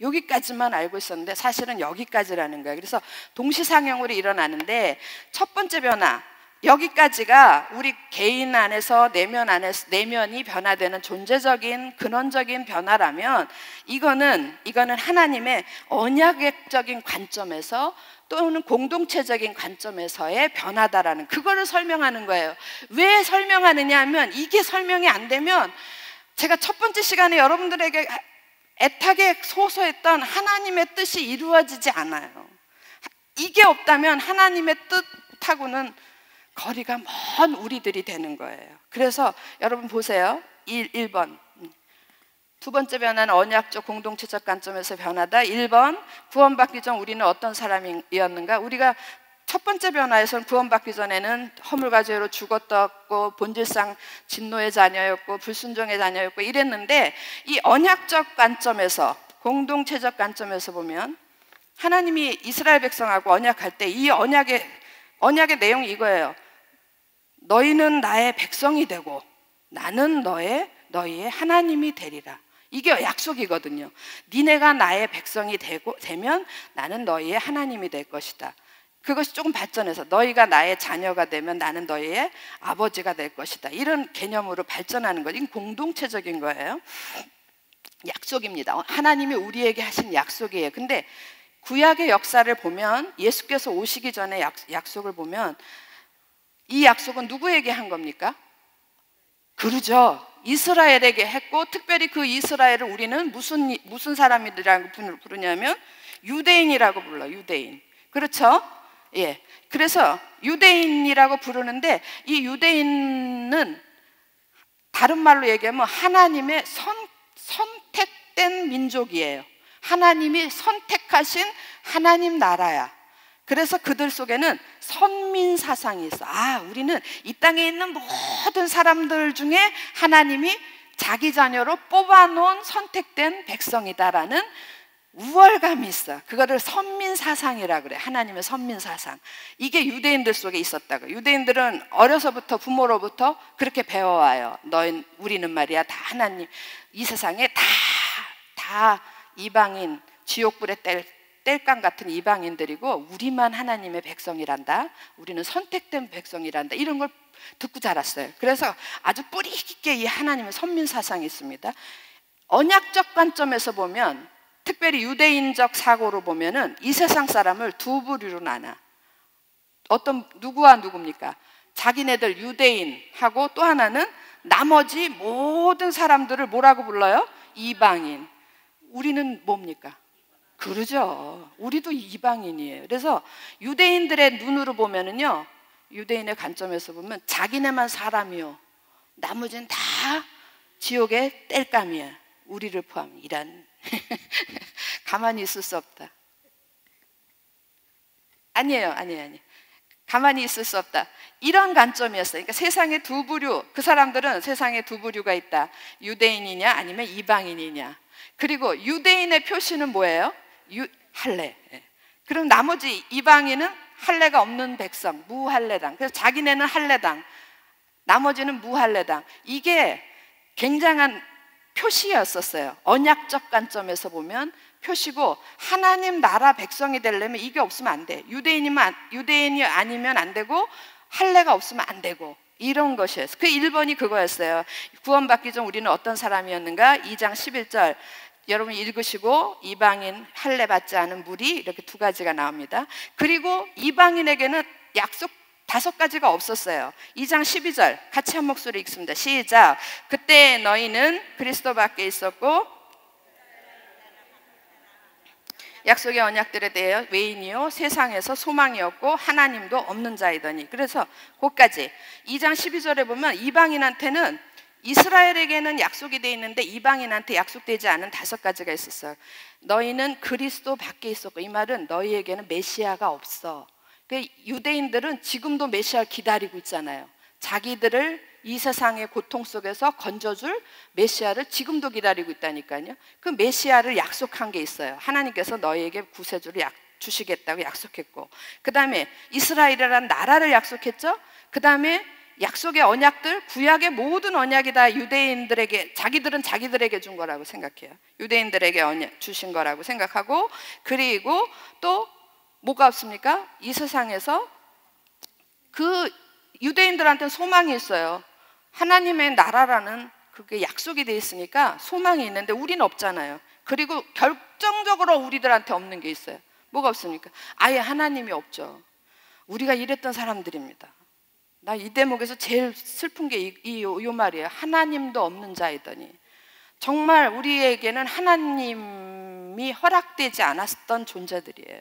여기까지만 알고 있었는데 사실은 여기까지라는 거예요. 그래서 동시상영으로 일어나는데 첫 번째 변화, 여기까지가 우리 개인 안에서 내면이 변화되는 존재적인 근원적인 변화라면 이거는 하나님의 언약적인 관점에서 또는 공동체적인 관점에서의 변화다라는 그거를 설명하는 거예요. 왜 설명하느냐 하면 이게 설명이 안 되면 제가 첫 번째 시간에 여러분들에게 애타게 소소했던 하나님의 뜻이 이루어지지 않아요. 이게 없다면 하나님의 뜻하고는 거리가 먼 우리들이 되는 거예요. 그래서 여러분 보세요. 1번 두 번째 변화는 언약적 공동체적 관점에서 변화다. 1번 구원받기 전 우리는 어떤 사람이었는가? 우리가 첫 번째 변화에서는 구원받기 전에는 허물과 죄로 죽었고 본질상 진노의 자녀였고 불순종의 자녀였고 이랬는데 이 언약적 관점에서 공동체적 관점에서 보면 하나님이 이스라엘 백성하고 언약할 때 이 언약의 내용이 이거예요. 너희는 나의 백성이 되고 나는 너희의 하나님이 되리라. 이게 약속이거든요. 니네가 나의 백성이 되면 나는 너희의 하나님이 될 것이다. 그것이 조금 발전해서 너희가 나의 자녀가 되면 나는 너희의 아버지가 될 것이다. 이런 개념으로 발전하는 것. 이건 공동체적인 거예요. 약속입니다. 하나님이 우리에게 하신 약속이에요. 근데 구약의 역사를 보면 예수께서 오시기 전에 약속을 보면 이 약속은 누구에게 한 겁니까? 그러죠. 이스라엘에게 했고 특별히 그 이스라엘을 우리는 무슨 사람이라고 부르냐면 유대인이라고 불러요. 유대인. 그렇죠? 예. 그래서 유대인이라고 부르는데 이 유대인은 다른 말로 얘기하면 하나님의 선택된 민족이에요. 하나님이 선택하신 하나님 나라야. 그래서 그들 속에는 선민 사상이 있어. 우리는 이 땅에 있는 모든 사람들 중에 하나님이 자기 자녀로 뽑아놓은 선택된 백성이다라는 우월감이 있어. 그거를 선민 사상이라 그래. 하나님의 선민 사상. 이게 유대인들 속에 있었다고. 유대인들은 어려서부터 부모로부터 그렇게 배워와요. 우리는 말이야 다 하나님, 이 세상에 다 이방인, 지옥불에 뗄감 같은 이방인들이고 우리만 하나님의 백성이란다. 우리는 선택된 백성이란다. 이런 걸 듣고 자랐어요. 그래서 아주 뿌리 깊게 이 하나님의 선민 사상이 있습니다. 언약적 관점에서 보면 특별히 유대인적 사고로 보면은 이 세상 사람을 두 부류로 나눠. 누구와 누굽니까? 자기네들 유대인하고 또 하나는 나머지 모든 사람들을 뭐라고 불러요? 이방인. 우리는 뭡니까? 그러죠. 우리도 이방인이에요. 그래서 유대인들의 눈으로 보면은요, 유대인의 관점에서 보면 자기네만 사람이요, 나머지는 다 지옥의 땔감이야. 우리를 포함. 이란 가만히 있을 수 없다. 아니에요. 가만히 있을 수 없다. 이런 관점이었어요. 그러니까 세상에 두 부류, 그 사람들은 세상에 두 부류가 있다. 유대인이냐 아니면 이방인이냐. 그리고 유대인의 표시는 뭐예요? 할례. 그럼 나머지 이방인은 할례가 없는 백성, 무할례당. 그래서 자기네는 할례당, 나머지는 무할례당. 이게 굉장한 표시였었어요. 언약적 관점에서 보면 표시고, 하나님 나라 백성이 되려면 이게 없으면 안 돼. 유대인이 아니면 안 되고 할례가 없으면 안 되고, 이런 것이었어요. 그 1번이 그거였어요. 구원받기 전 우리는 어떤 사람이었는가? 2장 11절 여러분 읽으시고, 이방인 할례 받지 않은 무리, 이렇게 두 가지가 나옵니다. 그리고 이방인에게는 약속 5가지가 없었어요. 2장 12절 같이 한 목소리 읽습니다. 시작. 그때 너희는 그리스도 밖에 있었고 약속의 언약들에 대해 외인이요 세상에서 소망이었고 하나님도 없는 자이더니. 그래서 거기까지 2장 12절에 보면 이방인한테는 이스라엘에게는 약속이 돼 있는데 이방인한테 약속되지 않은 5가지가 있었어요. 너희는 그리스도 밖에 있었고, 이 말은 너희에게는 메시아가 없어. 유대인들은 지금도 메시아를 기다리고 있잖아요. 자기들을 이 세상의 고통 속에서 건져줄 메시아를 지금도 기다리고 있다니까요. 그 메시아를 약속한 게 있어요. 하나님께서 너희에게 구세주를 주시겠다고 약속했고, 그 다음에 이스라엘이라는 나라를 약속했죠. 그 다음에 약속의 언약들, 구약의 모든 언약이 다 유대인들에게, 자기들은 자기들에게 준 거라고 생각해요. 유대인들에게 언약 주신 거라고 생각하고, 그리고 또 뭐가 없습니까? 이 세상에서 그 유대인들한테는 소망이 있어요. 하나님의 나라라는 그게 약속이 돼 있으니까 소망이 있는데 우리는 없잖아요. 그리고 결정적으로 우리들한테 없는 게 있어요. 뭐가 없습니까? 아예 하나님이 없죠. 우리가 이랬던 사람들입니다. 나 이 대목에서 제일 슬픈 게 이 말이에요. 하나님도 없는 자이더니. 정말 우리에게는 하나님이 허락되지 않았던 존재들이에요.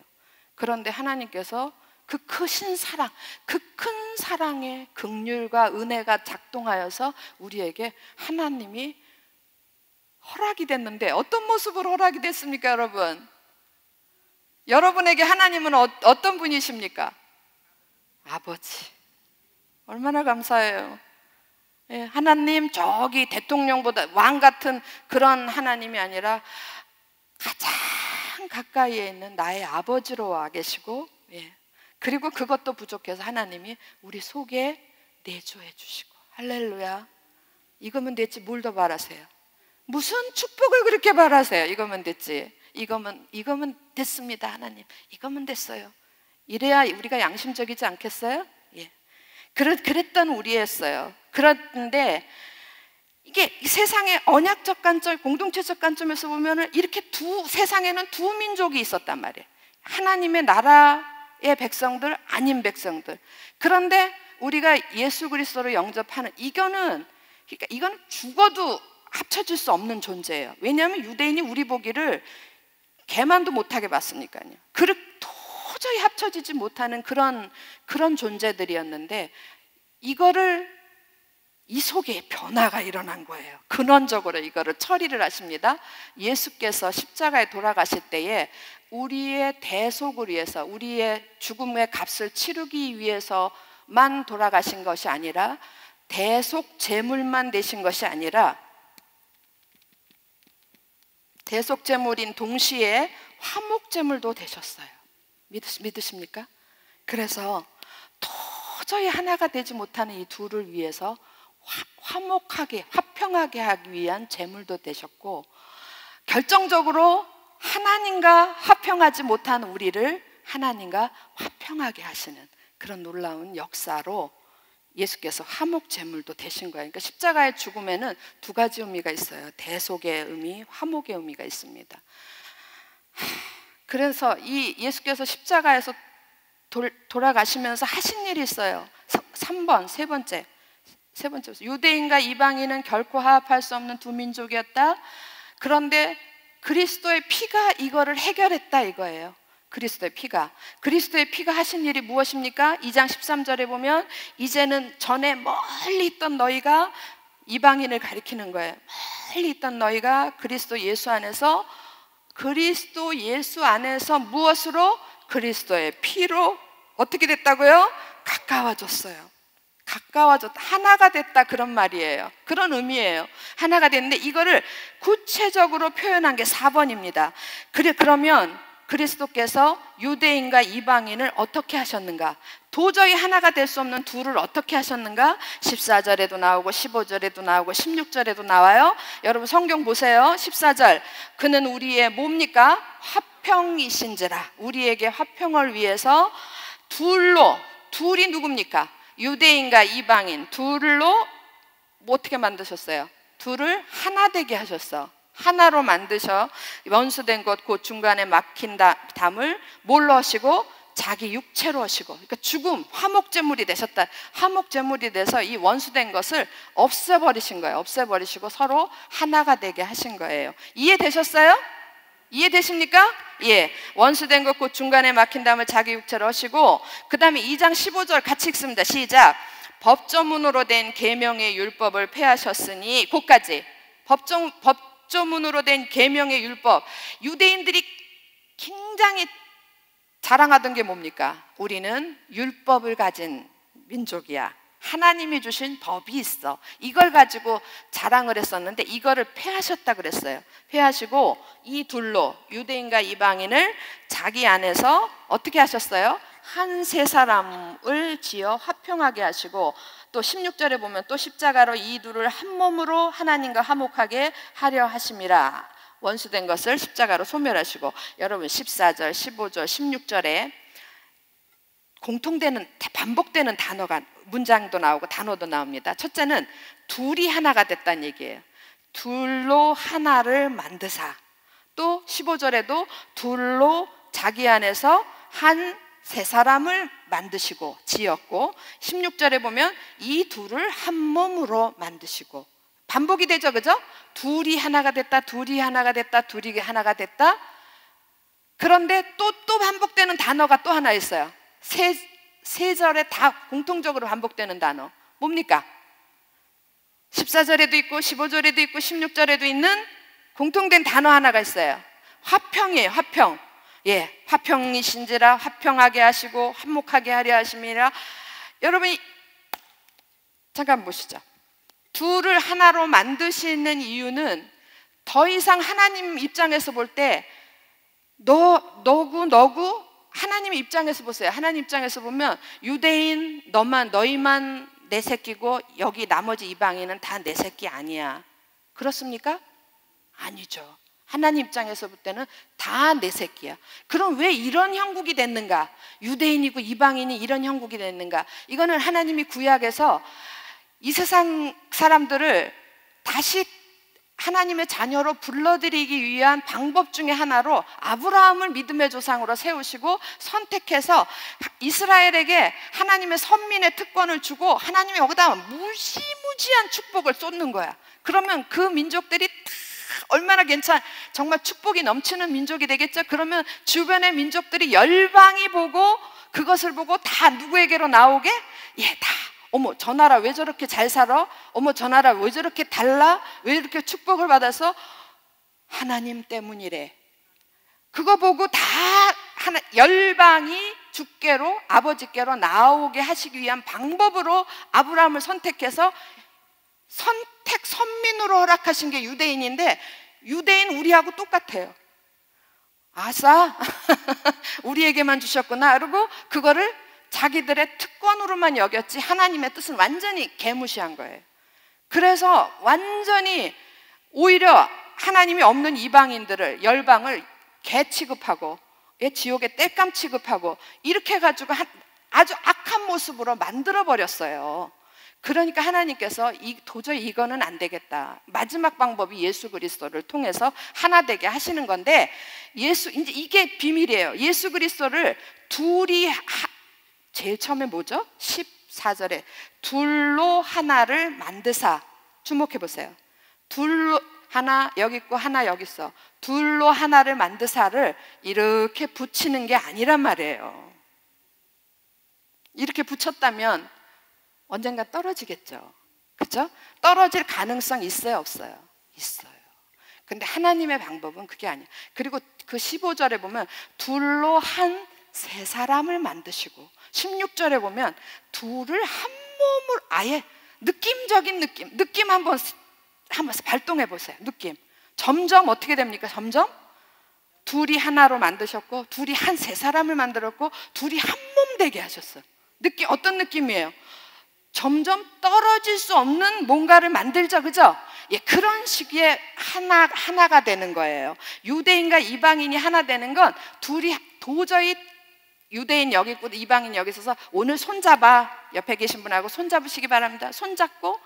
그런데 하나님께서 그 크신 사랑, 그 큰 사랑의 긍휼과 은혜가 작동하여서 우리에게 하나님이 허락이 됐는데, 어떤 모습으로 허락이 됐습니까, 여러분? 여러분에게 하나님은 어떤 분이십니까? 아버지. 얼마나 감사해요. 예, 하나님 저기 대통령보다 왕 같은 그런 하나님이 아니라 가장 가까이에 있는 나의 아버지로 와 계시고, 예. 그리고 그것도 부족해서 하나님이 우리 속에 내주해 주시고. 할렐루야. 이거면 됐지 뭘 더 바라세요? 무슨 축복을 그렇게 바라세요? 이거면 됐지. 이거면 됐습니다. 하나님 이거면 됐어요. 이래야 우리가 양심적이지 않겠어요? 예. 그랬던 우리였어요. 그런데 이게 세상의 언약적 관점, 공동체적 관점에서 보면은 이렇게 세상에는 두 민족이 있었단 말이에요. 하나님의 나라의 백성들, 아닌 백성들. 그런데 우리가 예수 그리스도를 영접하는 이거는 죽어도 합쳐질 수 없는 존재예요. 왜냐하면 유대인이 우리 보기를 개만도 못하게 봤으니까요. 도저히 합쳐지지 못하는 그런 존재들이었는데, 이 속에 변화가 일어난 거예요. 근원적으로 이거를 처리를 하십니다. 예수께서 십자가에 돌아가실 때에 우리의 대속을 위해서, 우리의 죽음의 값을 치르기 위해서만 돌아가신 것이 아니라, 대속 제물만 되신 것이 아니라 대속 제물인 동시에 화목 제물도 되셨어요. 믿으십니까? 그래서 도저히 하나가 되지 못하는 이 둘을 위해서 화목하게, 화평하게 하기 위한 제물도 되셨고, 결정적으로 하나님과 화평하지 못한 우리를 하나님과 화평하게 하시는 그런 놀라운 역사로 예수께서 화목 제물도 되신 거예요. 그러니까 십자가의 죽음에는 2가지 의미가 있어요. 대속의 의미, 화목의 의미가 있습니다. 그래서 이 예수께서 십자가에서 돌아가시면서 하신 일이 있어요. 3번, 세 번째. 유대인과 이방인은 결코 화합할 수 없는 두 민족이었다. 그런데 그리스도의 피가 이거를 해결했다 이거예요. 그리스도의 피가 하신 일이 무엇입니까? 2장 13절에 보면 이제는 전에 멀리 있던 너희가, 이방인을 가리키는 거예요. 멀리 있던 너희가 그리스도 예수 안에서 무엇으로? 그리스도의 피로 어떻게 됐다고요? 가까워졌어요. 하나가 됐다, 그런 말이에요. 그런 의미예요. 하나가 됐는데 이거를 구체적으로 표현한 게 4번입니다. 그러면 그리스도께서 유대인과 이방인을 어떻게 하셨는가? 도저히 하나가 될 수 없는 둘을 어떻게 하셨는가? 14절에도 나오고 15절에도 나오고 16절에도 나와요. 여러분 성경 보세요. 14절, 그는 우리의 뭡니까? 화평이신지라. 우리에게 화평을 위해서 둘이 누굽니까? 유대인과 이방인 둘로 어떻게 만드셨어요? 둘을 하나 되게 하셨어. 하나로 만드셔. 원수된 것 곧 중간에 막힌 담을 뭘로 하시고? 자기 육체로 하시고. 그러니까 죽음, 화목제물이 되셨다. 화목제물이 돼서 이 원수된 것을 없애버리신 거예요. 없애버리시고 서로 하나가 되게 하신 거예요. 이해되셨어요? 이해되십니까? 예. 원수된 것 곧 중간에 막힌 담을 자기 육체로 하시고, 그 다음에 2장 15절 같이 읽습니다. 시작. 법조문으로 된 계명의 율법을 폐하셨으니, 그까지 법조문으로 된 계명의 율법. 유대인들이 굉장히 자랑하던 게 뭡니까? 우리는 율법을 가진 민족이야. 하나님이 주신 법이 있어. 이걸 가지고 자랑을 했었는데 이거를 폐하셨다 그랬어요. 폐하시고 이 둘로 유대인과 이방인을 자기 안에서 어떻게 하셨어요? 한 세 사람을 지어 화평하게 하시고, 또 16절에 보면 또 십자가로 이 둘을 한 몸으로 하나님과 화목하게 하려 하심이라. 원수된 것을 십자가로 소멸하시고. 여러분 14절, 15절, 16절에 공통되는, 반복되는 단어가, 문장도 나오고 단어도 나옵니다. 첫째는 둘이 하나가 됐다는 얘기예요. 둘로 하나를 만드사. 또 15절에도 둘로 자기 안에서 한 세 사람을 만드시고 지었고, 16절에 보면 이 둘을 한 몸으로 만드시고. 반복이 되죠, 그죠? 둘이 하나가 됐다, 둘이 하나가 됐다, 둘이 하나가 됐다. 그런데 또 반복되는 단어가 또 하나 있어요. 세 절에 다 공통적으로 반복되는 단어. 뭡니까? 14절에도 있고 15절에도 있고 16절에도 있는 공통된 단어 하나가 있어요. 화평이에요. 화평. 예, 화평이신지라 화평하게 하시고 화목하게 하려 하심이라. 여러분이 잠깐 보시죠. 둘을 하나로 만드시는 이유는 더 이상 하나님 입장에서 볼 때 너구 하나님 입장에서 보세요. 하나님 입장에서 보면 유대인 너희만 내 새끼고 여기 나머지 이방인은 다 내 새끼 아니야. 그렇습니까? 아니죠. 하나님 입장에서 볼 때는 다 내 새끼야. 그럼 왜 이런 형국이 됐는가? 유대인이고 이방인이 이런 형국이 됐는가? 이거는 하나님이 구약에서 이 세상 사람들을 다시 하나님의 자녀로 불러들이기 위한 방법 중에 하나로 아브라함을 믿음의 조상으로 세우시고 선택해서 이스라엘에게 하나님의 선민의 특권을 주고 하나님이 여기다 무시무지한 축복을 쏟는 거야. 그러면 그 민족들이 다 얼마나 정말 축복이 넘치는 민족이 되겠죠. 그러면 주변의 민족들이 열방이 보고 그것을 보고 다 누구에게로 나오게? 다 어머 저 나라 왜 저렇게 잘 살아? 어머 저 나라 왜 저렇게 달라? 왜 이렇게 축복을 받아서? 하나님 때문이래. 그거 보고 다 열방이 주께로 아버지께로 나오게 하시기 위한 방법으로 아브라함을 선택해서 선민으로 허락하신 게 유대인인데, 유대인 우리하고 똑같아요. 아싸 우리에게만 주셨구나. 그리고 그거를 자기들의 특권으로만 여겼지 하나님의 뜻은 완전히 개무시한 거예요. 그래서 완전히 오히려 하나님이 없는 이방인들을, 열방을 개 취급하고 지옥의 땔감 취급하고 이렇게 해가지고 아주 악한 모습으로 만들어버렸어요. 그러니까 하나님께서 도저히 이거는 안 되겠다. 마지막 방법이 예수 그리스도를 통해서 하나 되게 하시는 건데, 이제 이게 비밀이에요. 예수 그리스도를 둘이 제일 처음에 뭐죠? 14절에 둘로 하나를 만드사. 주목해 보세요. 둘로 하나 여기 있고 하나 여기 있어. 둘로 하나를 만드사를 이렇게 붙이는 게 아니란 말이에요. 이렇게 붙였다면 언젠가 떨어지겠죠. 그렇죠? 떨어질 가능성 있어요, 없어요? 있어요. 근데 하나님의 방법은 그게 아니에요. 그리고 그 15절에 보면 둘로 한 세 사람을 만드시고, 16절에 보면 둘을 한 몸을, 아예 느낌적인 느낌 한번 발동해 보세요. 느낌. 점점 어떻게 됩니까? 점점 둘이 하나로 만드셨고, 둘이 한 세 사람을 만들었고, 둘이 한 몸 되게 하셨어요. 어떤 느낌이에요? 점점 떨어질 수 없는 뭔가를 만들죠, 그죠? 예, 그런 시기에 하나가 되는 거예요. 유대인과 이방인이 하나 되는 건 둘이 도저히, 유대인 여기 있고 이방인 여기 있어서 오늘 손잡아, 옆에 계신 분하고 손잡으시기 바랍니다. 손잡고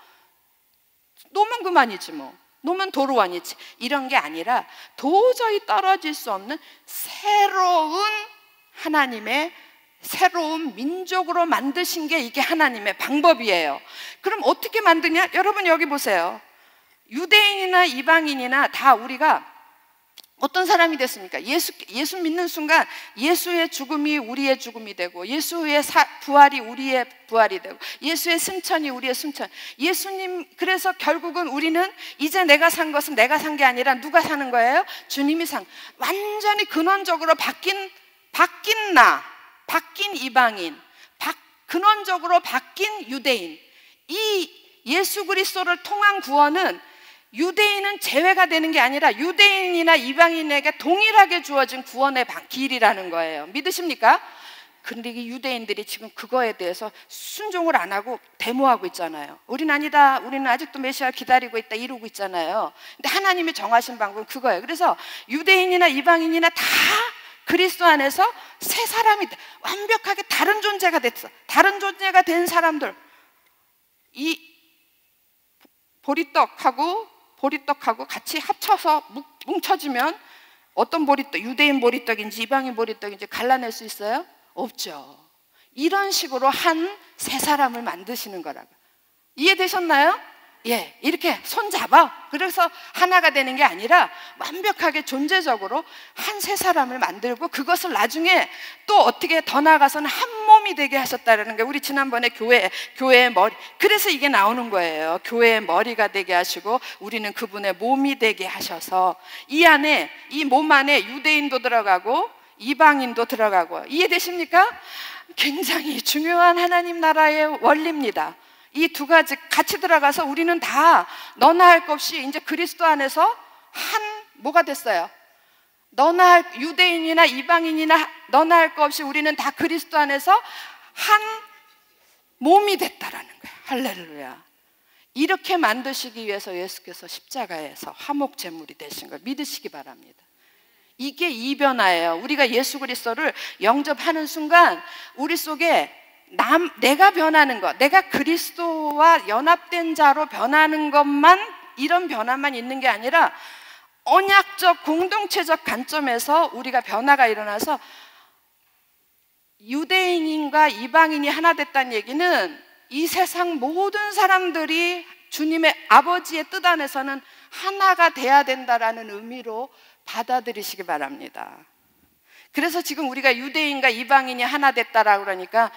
놓으면 그만이지 뭐. 놓으면 도로원이지. 이런 게 아니라 도저히 떨어질 수 없는 새로운 하나님의 새로운 민족으로 만드신 게 이게 하나님의 방법이에요. 그럼 어떻게 만드냐? 여러분 여기 보세요. 유대인이나 이방인이나 다 우리가 어떤 사람이 됐습니까? 예수 믿는 순간 예수의 죽음이 우리의 죽음이 되고, 예수의 부활이 우리의 부활이 되고, 예수의 승천이 우리의 승천. 예수님, 그래서 결국은 우리는 이제 내가 산 것은 내가 산 게 아니라 누가 사는 거예요? 주님이 산. 완전히 근원적으로 바뀐 이방인, 근원적으로 바뀐 유대인. 이 예수 그리스도를 통한 구원은 유대인은 제외가 되는 게 아니라 유대인이나 이방인에게 동일하게 주어진 구원의 길이라는 거예요. 믿으십니까? 그런데 이 유대인들이 지금 그거에 대해서 순종을 안 하고 데모하고 있잖아요. 우린 아니다, 우리는 아직도 메시아를 기다리고 있다, 이러고 있잖아요. 근데 하나님이 정하신 방법은 그거예요. 그래서 유대인이나 이방인이나 다 그리스도 안에서 새 사람이 완벽하게 다른 존재가 됐어. 다른 존재가 된 사람들, 이 보리떡하고 같이 합쳐서 뭉쳐지면 어떤 보리떡, 유대인 보리떡인지 이방인 보리떡인지 갈라낼 수 있어요? 없죠. 이런 식으로 한 세 사람을 만드시는 거라고. 이해되셨나요? 예, 이렇게 손잡아. 그래서 하나가 되는 게 아니라 완벽하게 존재적으로 한 세 사람을 만들고, 그것을 나중에 또 어떻게 더 나아가서는 한 몸이 되게 하셨다는 게, 우리 지난번에 교회의 머리, 그래서 이게 나오는 거예요. 교회의 머리가 되게 하시고 우리는 그분의 몸이 되게 하셔서, 이 안에, 이 몸 안에 유대인도 들어가고 이방인도 들어가고. 이해되십니까? 굉장히 중요한 하나님 나라의 원리입니다. 이 두 가지 같이 들어가서 우리는 다 너나 할 것 없이 이제 그리스도 안에서 뭐가 됐어요? 유대인이나 이방인이나 너나 할 것 없이 우리는 다 그리스도 안에서 한 몸이 됐다라는 거예요. 할렐루야. 이렇게 만드시기 위해서 예수께서 십자가에서 화목제물이 되신 걸 믿으시기 바랍니다. 이게 이변화예요. 우리가 예수 그리스도를 영접하는 순간 우리 속에 내가 변하는 것, 내가 그리스도와 연합된 자로 변하는 것만, 이런 변화만 있는 게 아니라 언약적 공동체적 관점에서 우리가 변화가 일어나서, 유대인과 이방인이 하나 됐다는 얘기는 이 세상 모든 사람들이 주님의 아버지의 뜻 안에서는 하나가 돼야 된다라는 의미로 받아들이시기 바랍니다. 그래서 지금 우리가 유대인과 이방인이 하나 됐다라고 그러니까,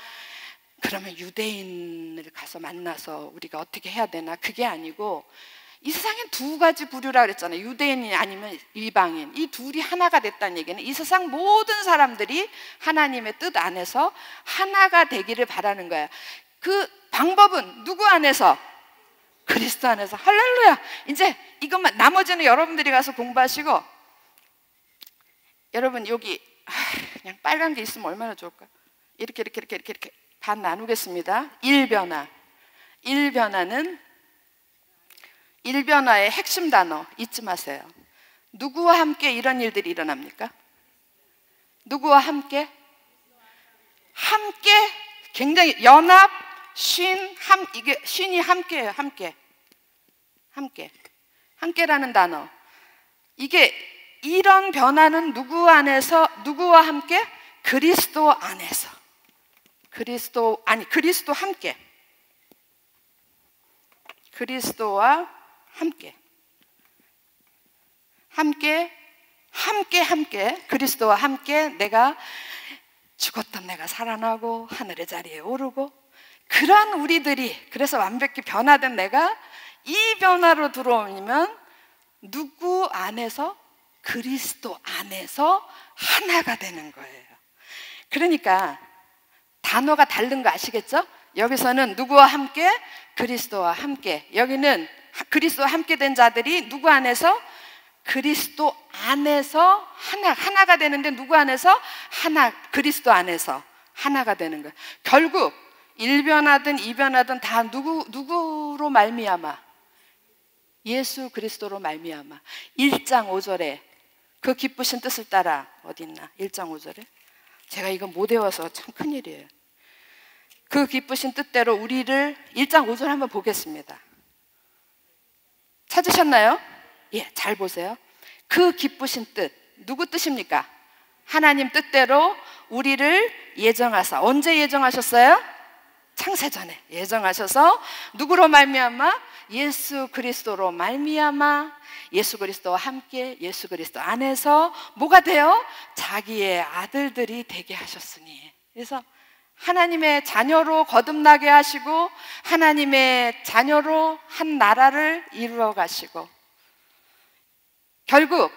그러면 유대인을 가서 만나서 우리가 어떻게 해야 되나? 그게 아니고, 이 세상엔 두 가지 부류라 그랬잖아요. 유대인이 아니면 이방인. 이 둘이 하나가 됐다는 얘기는 이 세상 모든 사람들이 하나님의 뜻 안에서 하나가 되기를 바라는 거예요. 그 방법은 누구 안에서? 그리스도 안에서. 할렐루야. 이제 이것만, 나머지는 여러분들이 가서 공부하시고, 여러분 여기 그냥 빨간 게 있으면 얼마나 좋을까? 이렇게 반 나누겠습니다. 일변화의 핵심 단어 잊지 마세요. 누구와 함께 이런 일들이 일어납니까? 누구와 함께? 굉장히 연합, 이게 쉰이 함께예요. 함께라는 단어. 이게, 이런 변화는 누구와 함께? 그리스도 안에서. 그리스도 함께. 그리스도와 함께. 그리스도와 함께 내가 죽었던 내가 살아나고 하늘의 자리에 오르고, 그런 우리들이, 그래서 완벽히 변화된 내가 이 변화로 들어오면 누구 안에서? 그리스도 안에서 하나가 되는 거예요. 그러니까 단어가 다른 거 아시겠죠? 여기서는 누구와 함께? 그리스도와 함께. 여기는 그리스도와 함께 된 자들이 누구 안에서? 그리스도 안에서 하나가 되는데, 누구 안에서? 그리스도 안에서 하나가 되는 거예요. 결국 일변하든 이변하든 다 누구로 말미암아? 예수 그리스도로 말미암아. 1장 5절에 그 기쁘신 뜻을 따라, 어디 있나? 1장 5절에 제가 이거 못 외워서 참 큰일이에요. 그 기쁘신 뜻대로 우리를, 1장 5절 한번 보겠습니다. 찾으셨나요? 예, 잘 보세요. 그 기쁘신 뜻, 누구 뜻입니까? 하나님 뜻대로 우리를 예정하사. 언제 예정하셨어요? 창세전에 예정하셔서 누구로 말미암아? 예수 그리스도로 말미암아 예수 그리스도와 함께 예수 그리스도 안에서 뭐가 돼요? 자기의 아들들이 되게 하셨으니. 그래서 하나님의 자녀로 거듭나게 하시고 하나님의 자녀로 한 나라를 이루어 가시고, 결국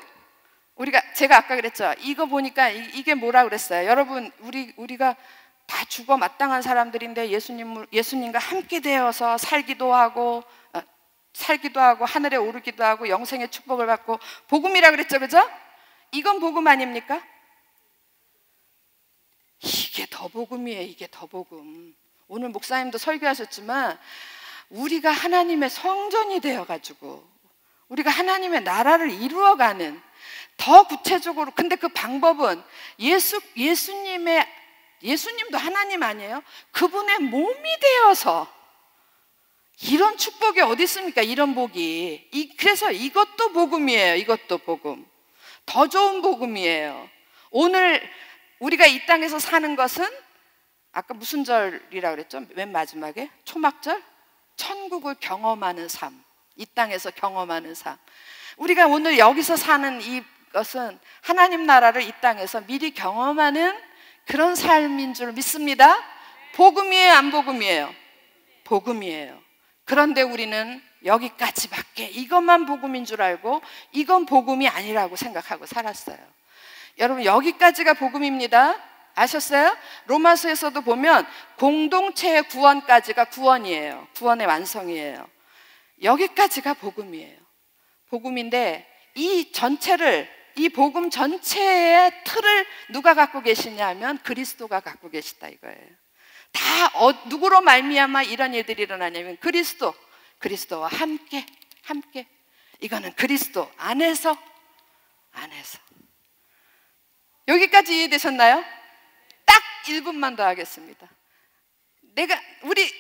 제가 아까 그랬죠. 이거 보니까 이게 뭐라 그랬어요? 여러분, 우리가 다 죽어 마땅한 사람들인데 예수님과 함께 되어서 살기도 하고 하늘에 오르기도 하고 영생의 축복을 받고 복음이라 그랬죠, 그죠? 이건 복음 아닙니까? 이게 더 복음이에요. 이게 더 복음. 오늘 목사님도 설교하셨지만 우리가 하나님의 성전이 되어가지고 우리가 하나님의 나라를 이루어가는, 더 구체적으로, 근데 그 방법은 예수님도 하나님 아니에요? 그분의 몸이 되어서. 이런 축복이 어디 있습니까? 이런 복이. 그래서 이것도 복음이에요. 이것도 복음. 더 좋은 복음이에요. 오늘 우리가 이 땅에서 사는 것은 아까 무슨 절이라고 그랬죠? 맨 마지막에 초막절? 천국을 경험하는 삶. 이 땅에서 경험하는 삶. 우리가 오늘 여기서 사는 이것은 하나님 나라를 이 땅에서 미리 경험하는 그런 삶인 줄 믿습니다. 복음이에요, 안 복음이에요? 복음이에요. 그런데 우리는 여기까지밖에, 이것만 복음인 줄 알고 이건 복음이 아니라고 생각하고 살았어요. 여러분, 여기까지가 복음입니다. 아셨어요? 로마서에서도 보면 공동체의 구원까지가 구원이에요. 구원의 완성이에요. 여기까지가 복음이에요. 복음인데 이 복음 전체의 틀을 누가 갖고 계시냐 하면 그리스도가 갖고 계시다 이거예요. 누구로 말미암아 이런 일들이 일어나냐면 그리스도와 함께. 이거는 그리스도 안에서. 여기까지 이해되셨나요? 딱 1분만 더 하겠습니다.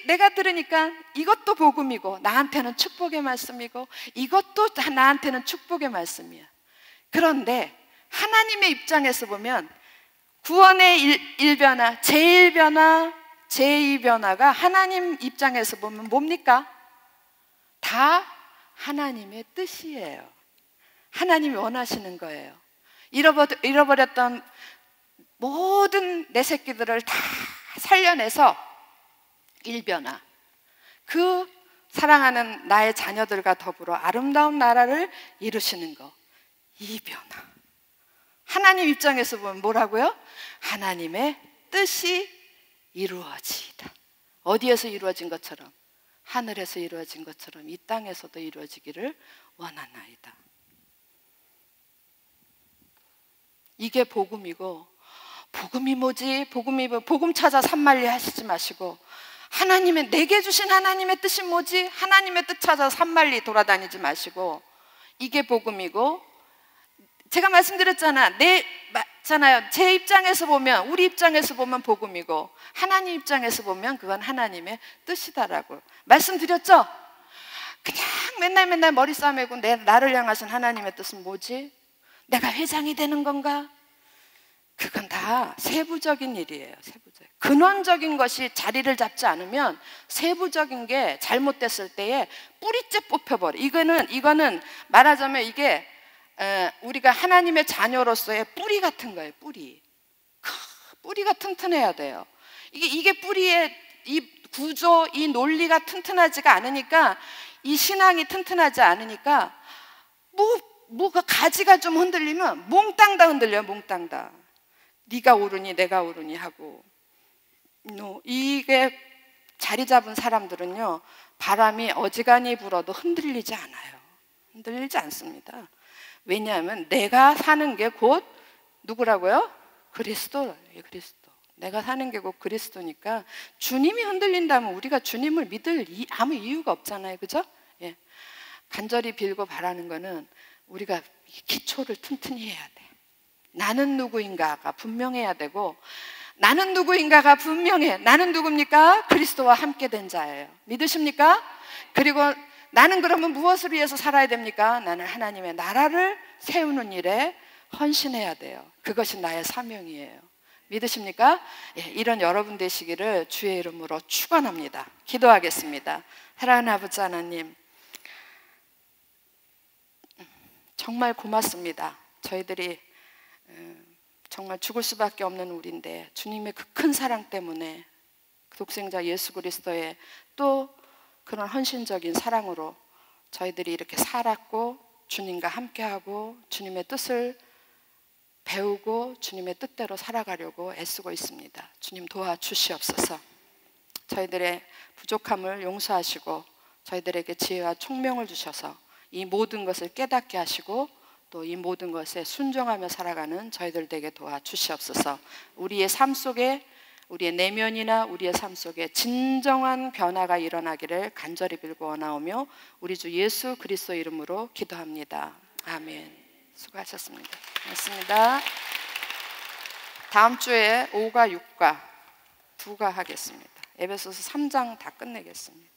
내가 들으니까 이것도 복음이고 나한테는 축복의 말씀이고 이것도 나한테는 축복의 말씀이야. 그런데 하나님의 입장에서 보면 구원의 일변화, 제1변화, 제2변화가 하나님 입장에서 보면 뭡니까? 다 하나님의 뜻이에요. 하나님이 원하시는 거예요. 잃어버렸던 모든 내 새끼들을 다 살려내서 1변화, 그 사랑하는 나의 자녀들과 더불어 아름다운 나라를 이루시는 거, 2변화. 하나님 입장에서 보면 뭐라고요? 하나님의 뜻이 이루어지이다. 어디에서 이루어진 것처럼? 하늘에서 이루어진 것처럼 이 땅에서도 이루어지기를 원하나이다. 이게 복음이고, 복음이 뭐지? 복음 찾아 산만리 하시지 마시고, 내게 주신 하나님의 뜻이 뭐지? 하나님의 뜻 찾아 산만리 돌아다니지 마시고, 이게 복음이고, 제가 말씀드렸잖아요. 제 입장에서 보면, 우리 입장에서 보면 복음이고, 하나님 입장에서 보면 그건 하나님의 뜻이다라고 말씀드렸죠? 그냥 맨날 머리 싸매고 나를 향하신 하나님의 뜻은 뭐지? 내가 회장이 되는 건가? 그건 다 세부적인 일이에요. 근원적인 것이 자리를 잡지 않으면 세부적인 게 잘못됐을 때에 뿌리째 뽑혀버려. 이거는 말하자면 이게 우리가 하나님의 자녀로서의 뿌리 같은 거예요. 뿌리가 튼튼해야 돼요. 이게 뿌리의 이 구조, 이 논리가 튼튼하지가 않으니까, 이 신앙이 튼튼하지 않으니까 뭐가 가지가 좀 흔들리면 몽땅 다 흔들려요. 몽땅 다. 네가 오르니 내가 오르니 하고. 이게 자리 잡은 사람들은요, 바람이 어지간히 불어도 흔들리지 않아요. 흔들리지 않습니다. 왜냐하면 내가 사는 게 곧 누구라고요? 그리스도. 내가 사는 게 곧 그리스도니까 주님이 흔들린다면 우리가 주님을 믿을 아무 이유가 없잖아요. 그죠? 예. 간절히 빌고 바라는 거는 우리가 기초를 튼튼히 해야 돼. 나는 누구인가가 분명해야 되고, 나는 누구인가가 분명해. 나는 누굽니까? 그리스도와 함께 된 자예요. 믿으십니까? 그리고 나는 그러면 무엇을 위해서 살아야 됩니까? 나는 하나님의 나라를 세우는 일에 헌신해야 돼요. 그것이 나의 사명이에요. 믿으십니까? 예, 이런 여러분 되시기를 주의 이름으로 축원합니다. 기도하겠습니다. 사랑하는 아버지 하나님, 정말 고맙습니다. 저희들이 정말 죽을 수밖에 없는 우리인데 주님의 그 큰 사랑 때문에 독생자 예수 그리스도의 또 그런 헌신적인 사랑으로 저희들이 이렇게 살았고 주님과 함께하고 주님의 뜻을 배우고 주님의 뜻대로 살아가려고 애쓰고 있습니다. 주님 도와주시옵소서. 저희들의 부족함을 용서하시고 저희들에게 지혜와 총명을 주셔서 이 모든 것을 깨닫게 하시고 또 이 모든 것에 순종하며 살아가는 저희들 되게 도와주시옵소서. 우리의 삶 속에 우리의 내면이나 우리의 삶 속에 진정한 변화가 일어나기를 간절히 빌고 원하오며 우리 주 예수 그리스도 이름으로 기도합니다. 아멘. 수고하셨습니다. 고맙습니다. 다음 주에 5과 6과 2가 하겠습니다. 에베소서 3장 다 끝내겠습니다.